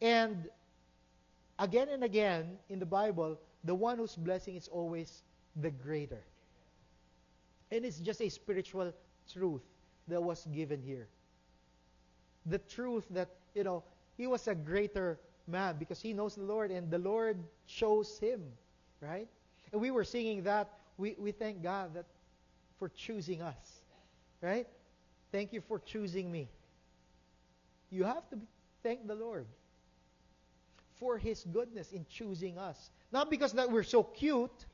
Speaker 1: And again in the Bible, the one who's blessing is always the greater. And it's just a spiritual truth that was given here. The truth that, he was a greater man because he knows the Lord and the Lord chose him, right? And we were singing that. We thank God that for choosing us, right? Thank you for choosing me. You have to thank the Lord for His goodness in choosing us. Not because that we're so cute,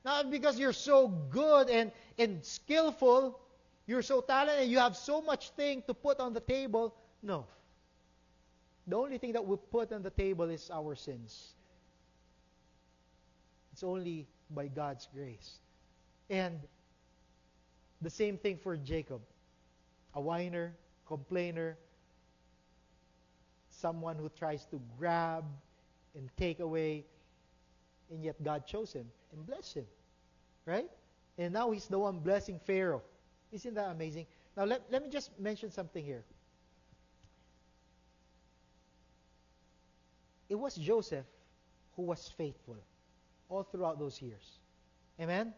Speaker 1: not because you're so good and skillful, you're so talented, and you have so much thing to put on the table. No. The only thing that we put on the table is our sins. It's only by God's grace. And the same thing for Jacob. A whiner, complainer, someone who tries to grab and take away, and yet God chose him and blessed him. Right? And now he's the one blessing Pharaoh. Isn't that amazing? Now let me just mention something here. It was Joseph who was faithful all throughout those years. Amen?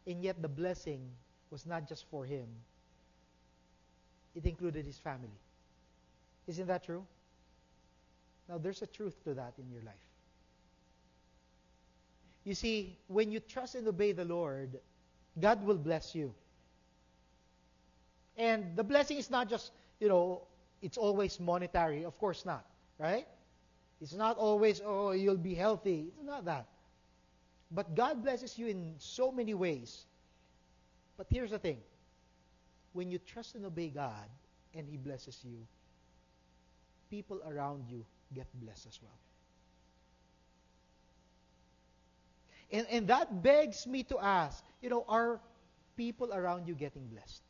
Speaker 1: And yet the blessing was not just for him. It included his family. Isn't that true? Now, there's a truth to that in your life. You see, when you trust and obey the Lord, God will bless you. And the blessing is not just, it's always monetary. Of course not, right? It's not always, oh, you'll be healthy. It's not that. But God blesses you in so many ways. But here's the thing. When you trust and obey God and He blesses you, people around you get blessed as well. And that begs me to ask, are people around you getting blessed?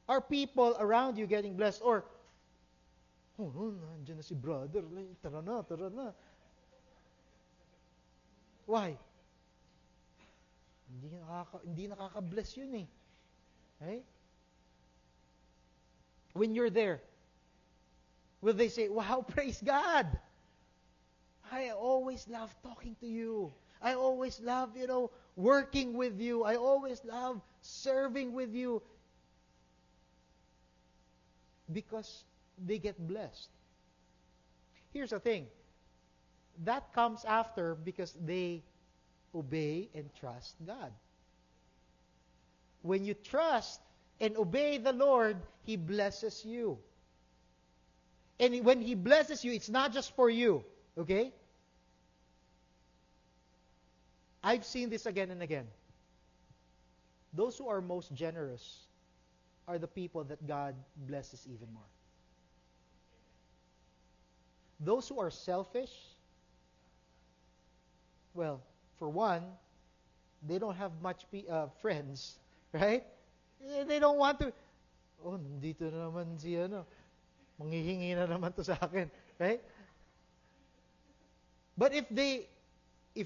Speaker 1: Are people around you getting blessed? Or, nandiyan na si brother. Tara na. Why? Hindi nakaka-bless yun eh. Right? When you're there, will they say, wow, praise God. I always love talking to you. I always love, working with you. I always love serving with you. Because they get blessed. Here's the thing. That comes after because they obey and trust God. When you trust and obey the Lord, He blesses you. And when He blesses you, it's not just for you. Okay? I've seen this again and again. Those who are most generous are the people that God blesses even more. Those who are selfish, well, for one, they don't have much friends, right? They don't want to, nandito na naman si manghihingi na naman to sa akin, right? But if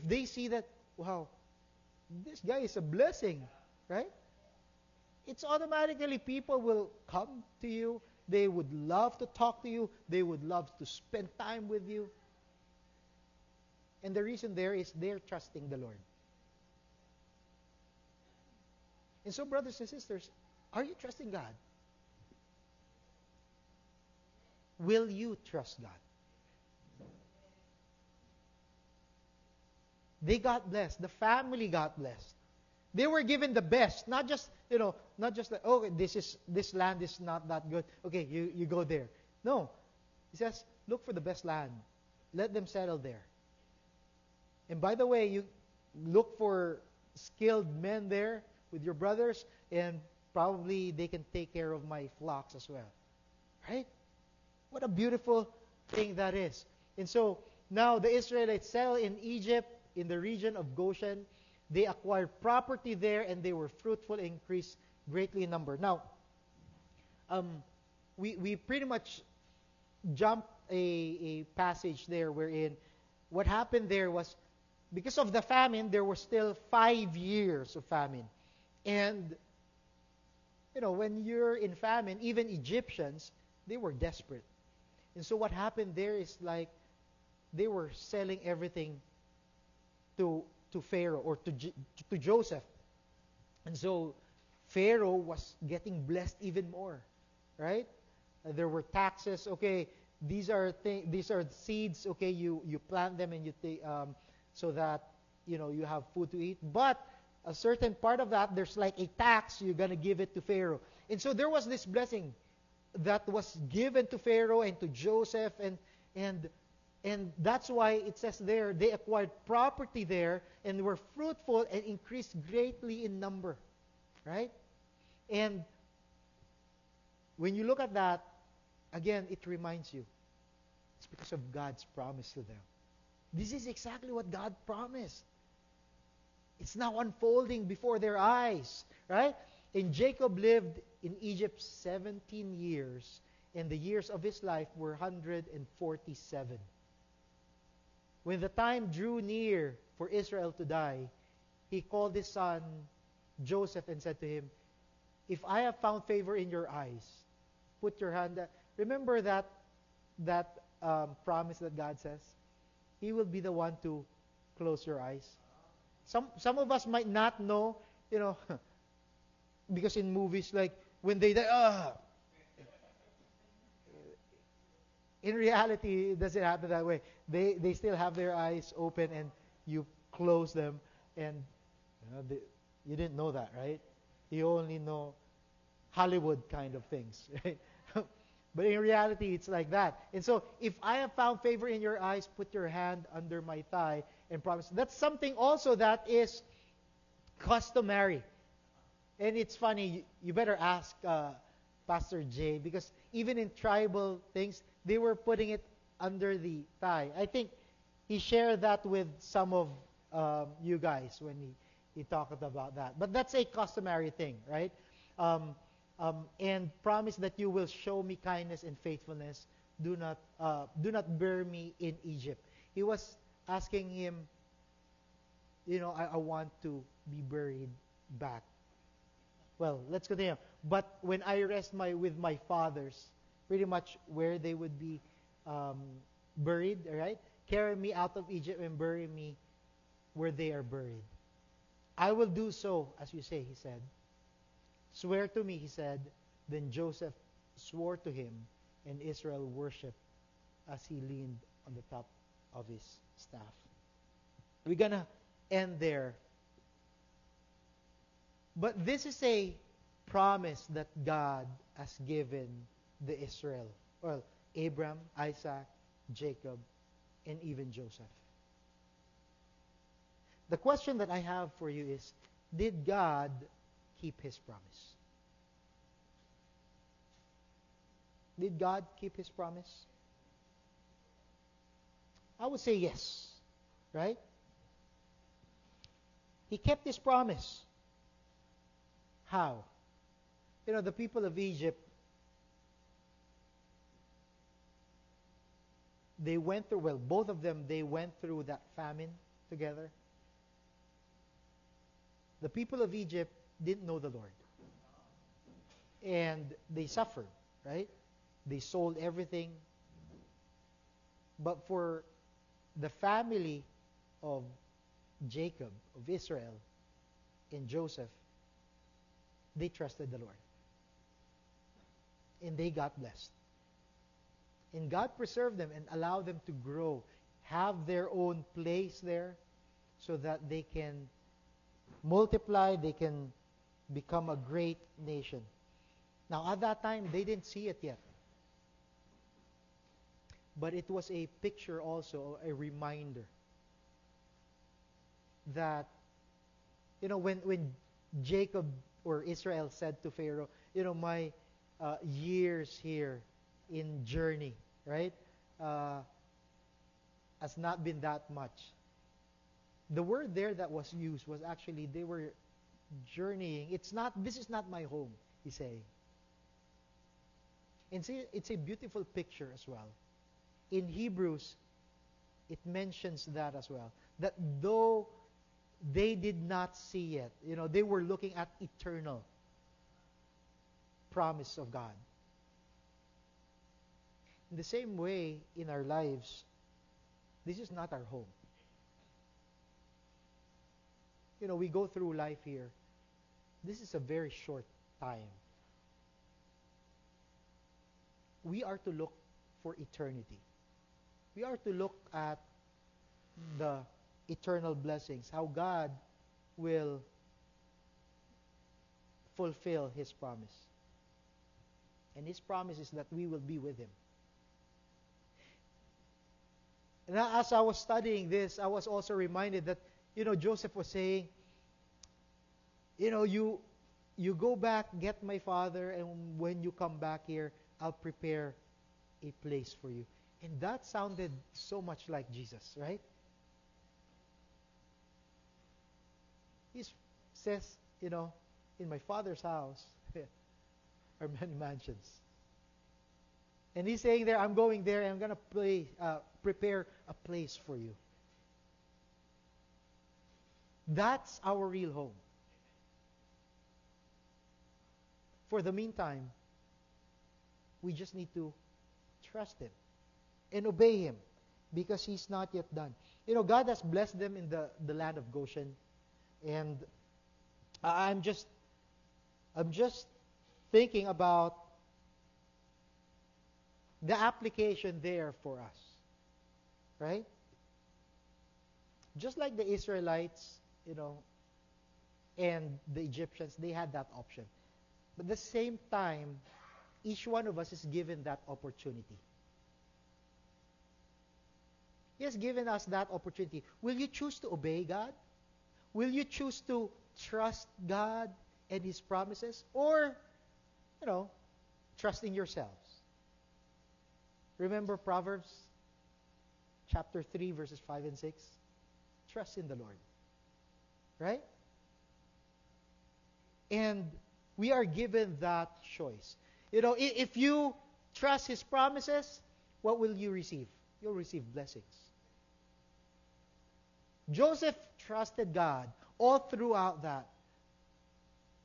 Speaker 1: they see that, wow, this guy is a blessing, right? It's automatically people will come to you. They would love to talk to you. They would love to spend time with you. And the reason there is they're trusting the Lord. And so, brothers and sisters, are you trusting God? Will you trust God? They got blessed. The family got blessed. They were given the best, not just like, oh, this land is not that good. Okay, you go there. No. He says, look for the best land. Let them settle there. And by the way, you look for skilled men there with your brothers, and probably they can take care of my flocks as well. Right? What a beautiful thing that is. And so, now the Israelites settled in Egypt, in the region of Goshen. They acquired property there, and they were fruitful and increased greatly in number. Now, we pretty much jumped a passage there wherein what happened there was, because of the famine, there were still 5 years of famine. And, when you're in famine, even Egyptians, they were desperate. And so what happened there is like they were selling everything to Pharaoh or to Joseph. And so Pharaoh was getting blessed even more, right? There were taxes. Okay, these are seeds. Okay, you plant them and you take so that you have food to eat. But a certain part of that, there's like a tax. You're gonna give it to Pharaoh. And so there was this blessing that was given to Pharaoh and to Joseph, and that's why it says there, they acquired property there and were fruitful and increased greatly in number. Right? And when you look at that, again, it reminds you, it's because of God's promise to them. This is exactly what God promised. It's now unfolding before their eyes. Right? And Jacob lived in Egypt 17 years, and the years of his life were 147. When the time drew near for Israel to die, he called his son Joseph and said to him, if I have found favor in your eyes, put your hand up. Remember that promise that God says? He will be the one to close your eyes. Some of us might not know, you know, because in movies like when they die, in reality, it doesn't happen that way. They still have their eyes open and you close them, and you didn't know that, right? You only know Hollywood kind of things, right? But in reality, it's like that. And so, if I have found favor in your eyes, put your hand under my thigh and promise. That's something also that is customary. And it's funny, you better ask Pastor Jay, because even in tribal things, they were putting it under the thigh. I think he shared that with some of you guys when he talked about that. But that's a customary thing, right? And promise that you will show me kindness and faithfulness. Do not bury me in Egypt. He was asking him, I want to be buried back. Well, let's continue. But when I rest with my fathers, pretty much where they would be buried, all right? Carry me out of Egypt and bury me where they are buried. I will do so, as you say, he said. Swear to me, he said. Then Joseph swore to him, and Israel worshipped as he leaned on the top of his staff. We're going to end there. But this is a promise that God has given the Israel. Well, Abraham, Isaac, Jacob, and even Joseph. The question that I have for you is, did God keep His promise? Did God keep His promise? I would say yes, right? He kept His promise. How? The people of Egypt, they went through, well, both of them, they went through that famine together. The people of Egypt didn't know the Lord. And they suffered, right? They sold everything. But for the family of Jacob, of Israel, and Joseph, they trusted the Lord. And they got blessed. And God preserved them and allowed them to grow, have their own place there, so that they can multiply, they can become a great nation. Now, at that time, they didn't see it yet. But it was a picture also, a reminder that, when Jacob or Israel said to Pharaoh, my years here in journey, right, has not been that much. The word there that was used was actually they were journeying. This is not my home, he's saying. And see, it's a beautiful picture as well. In Hebrews, it mentions that as well. That though they did not see it, they were looking at eternal promise of God. In the same way, in our lives, this is not our home. We go through life here. This is a very short time. We are to look for eternity. We are to look at the eternal blessings, how God will fulfill His promise. And His promise is that we will be with Him. And as I was studying this, I was also reminded that, Joseph was saying, you go back, get my father, and when you come back here, I'll prepare a place for you. And that sounded so much like Jesus, right? He says, in my Father's house are many mansions. And He's saying there, I'm going there and I'm going to prepare a place for you. That's our real home. For the meantime, we just need to trust Him and obey Him because He's not yet done. God has blessed them in the land of Goshen. And I'm just thinking about the application there for us, right? Just like the Israelites, and the Egyptians, they had that option. But at the same time, each one of us is given that opportunity. He has given us that opportunity. Will you choose to obey God? Will you choose to trust God and His promises? Or, trust in yourselves? Remember Proverbs chapter 3, verses 5 and 6? Trust in the Lord. Right? And we are given that choice. If you trust His promises, what will you receive? You'll receive blessings. Joseph trusted God all throughout that.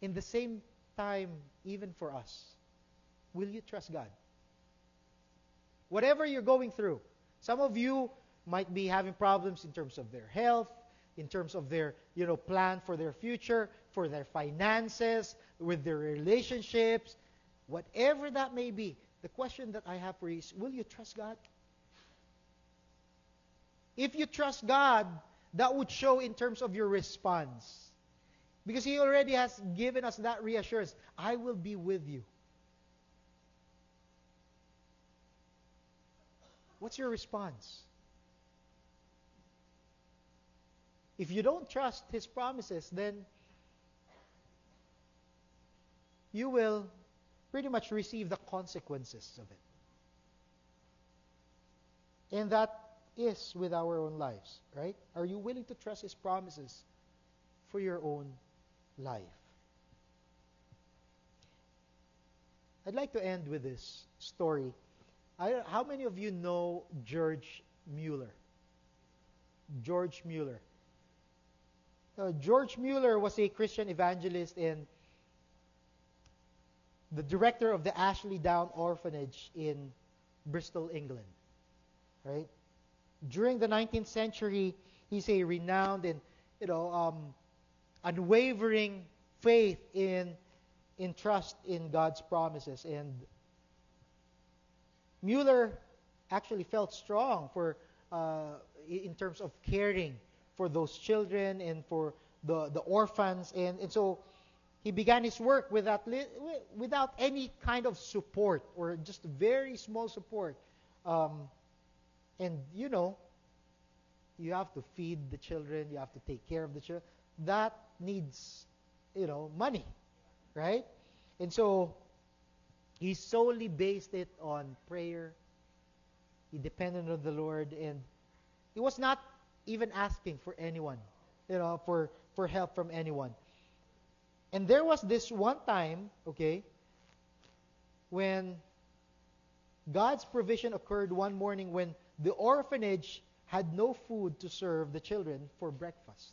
Speaker 1: In the same time, even for us, will you trust God? Whatever you're going through, some of you might be having problems in terms of their health, in terms of their, plan for their future, for their finances, with their relationships, whatever that may be. The question that I have for you is, will you trust God? If you trust God, that would show in terms of your response. Because He already has given us that reassurance. I will be with you. What's your response? If you don't trust His promises, then you will pretty much receive the consequences of it. And that is with our own lives, right? Are you willing to trust His promises for your own life? I'd like to end with this story. How many of you know George Mueller? George Mueller. George Mueller was a Christian evangelist and the director of the Ashley Down Orphanage in Bristol, England. Right? During the 19th century, he's a renowned and unwavering faith in trust in God's promises. And Mueller actually felt strong for in terms of caring for those children and for the orphans, and so he began his work without any kind of support or just very small support. And you have to feed the children, you have to take care of the children. That needs, money, right? And so he solely based it on prayer. He depended on the Lord, and he was not even asking for anyone, for help from anyone. And there was this one time, when God's provision occurred one morning when the orphanage had no food to serve the children for breakfast.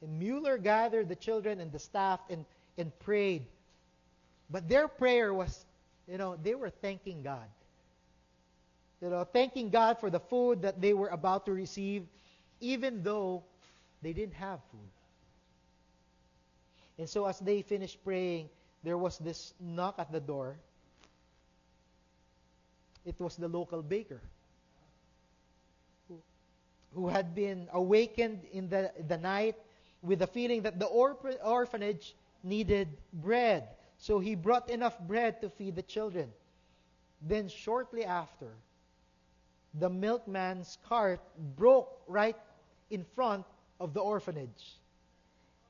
Speaker 1: And Mueller gathered the children and the staff and prayed. But their prayer was, they were thanking God. Thanking God for the food that they were about to receive, even though they didn't have food. And so as they finished praying, there was this knock at the door. It was the local baker who had been awakened in the night with the feeling that the orphanage needed bread. So he brought enough bread to feed the children. Then shortly after, the milkman's cart broke right in front of the orphanage.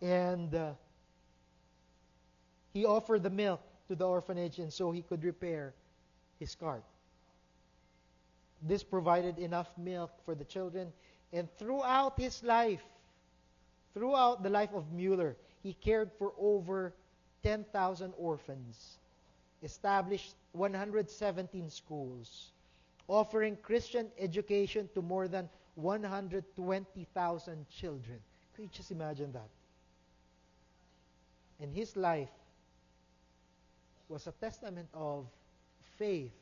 Speaker 1: And he offered the milk to the orphanage, and so he could repair his cart. This provided enough milk for the children. And throughout his life, throughout the life of Mueller, he cared for over 10,000 orphans, established 117 schools, offering Christian education to more than 120,000 children. Could you just imagine that? And his life was a testament of faith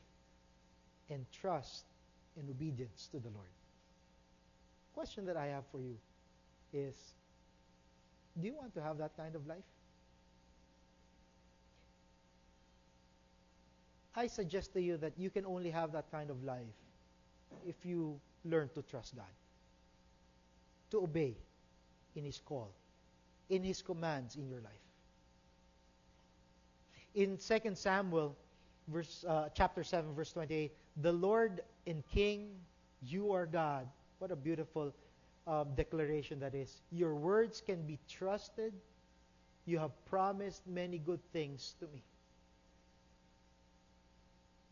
Speaker 1: and trust and obedience to the Lord. Question that I have for you is, Do you want to have that kind of life? I suggest to you that you can only have that kind of life if you learn to trust God, to obey in His call, in His commands in your life. In 2 Samuel, chapter 7, verse 28, the Lord and King, you are God. What a beautiful declaration that is. Your words can be trusted. You have promised many good things to me.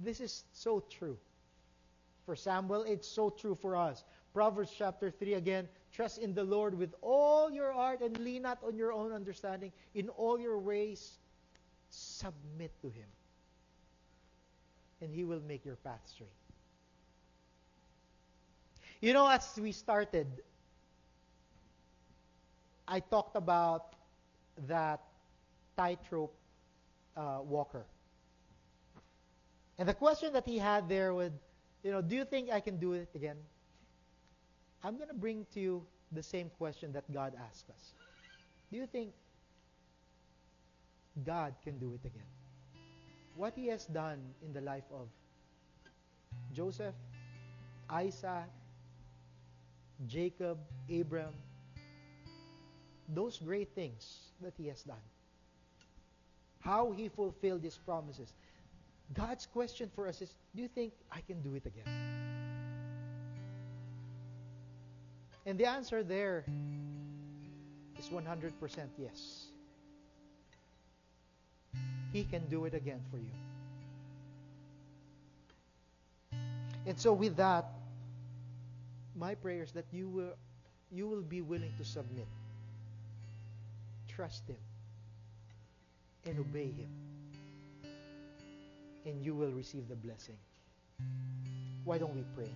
Speaker 1: This is so true. For Samuel, it's so true for us. Proverbs chapter 3 again, trust in the Lord with all your heart and lean not on your own understanding. In all your ways, submit to Him. And He will make your path straight. You know, as we started, I talked about that tightrope walker. And the question that he had there was, do you think I can do it again? I'm going to bring to you the same question that God asked us. Do you think God can do it again? What He has done in the life of Joseph, Isaac, Jacob, Abraham, those great things that He has done, how He fulfilled His promises. God's question for us is, do you think I can do it again? And the answer there is 100% yes. He can do it again for you. And so with that, my prayer is that you will be willing to submit, trust Him, and obey Him. And you will receive the blessing. Why don't we pray?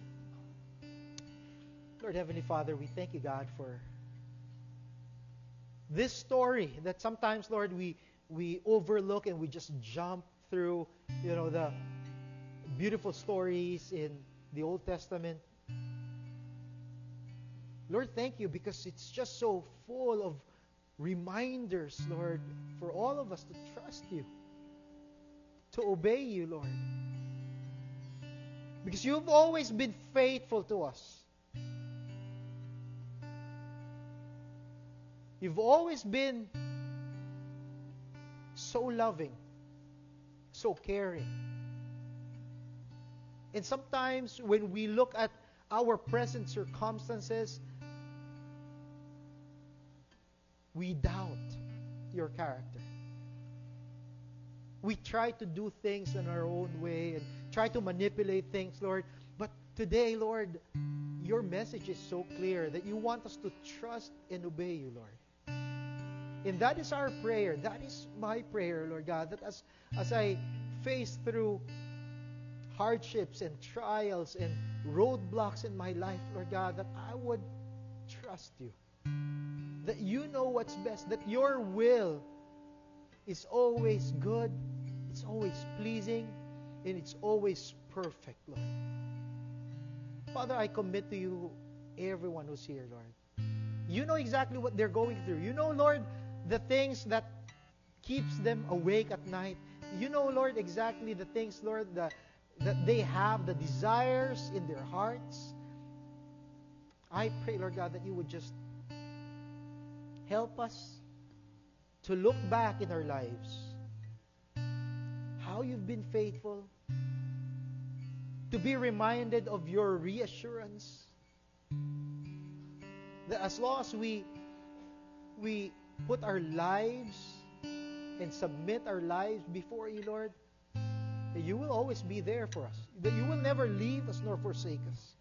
Speaker 1: Lord Heavenly Father, we thank you, God, for this story that sometimes, Lord, we overlook and we just jump through, the beautiful stories in the Old Testament. Lord, thank you because it's just so full of reminders, Lord, for all of us to trust you, to obey you, Lord. Because you've always been faithful to us. You've always been so loving, so caring. And sometimes when we look at our present circumstances, we doubt your character. We try to do things in our own way and try to manipulate things, Lord. But today, Lord, your message is so clear that you want us to trust and obey you, Lord. And that is our prayer. That is my prayer, Lord God, that as I face through hardships and trials and roadblocks in my life, Lord God, that I would trust you. That you know what's best. That your will is always good, it's always pleasing, and it's always perfect, Lord. Father, I commit to you everyone who's here, Lord. You know exactly what they're going through. You know, Lord, the things that keeps them awake at night. You know, Lord, exactly the things, Lord, that they have, the desires in their hearts. I pray, Lord God, that you would just help us to look back in our lives, how you've been faithful, to be reminded of your reassurance, that as long as we put our lives and submit our lives before you, Lord, that you will always be there for us, that you will never leave us nor forsake us,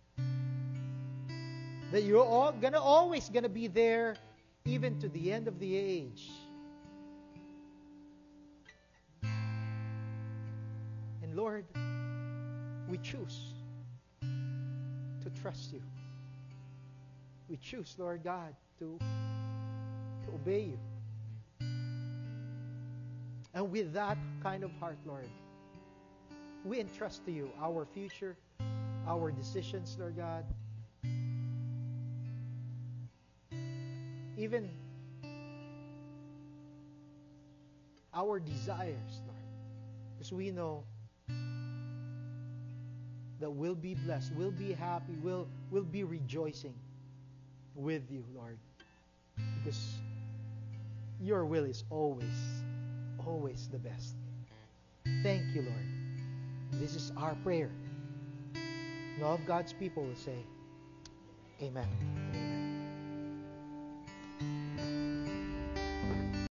Speaker 1: that you're always gonna be there even to the end of the age. And Lord, we choose to trust you. We choose, Lord God, to obey you. And with that kind of heart, Lord, we entrust to you our future, our decisions, Lord God. Even our desires, Lord. Because we know that we'll be blessed, we'll be happy, we'll be rejoicing with you, Lord. Because your will is always the best. Thank you, Lord. This is our prayer. And all of God's people will say, Amen.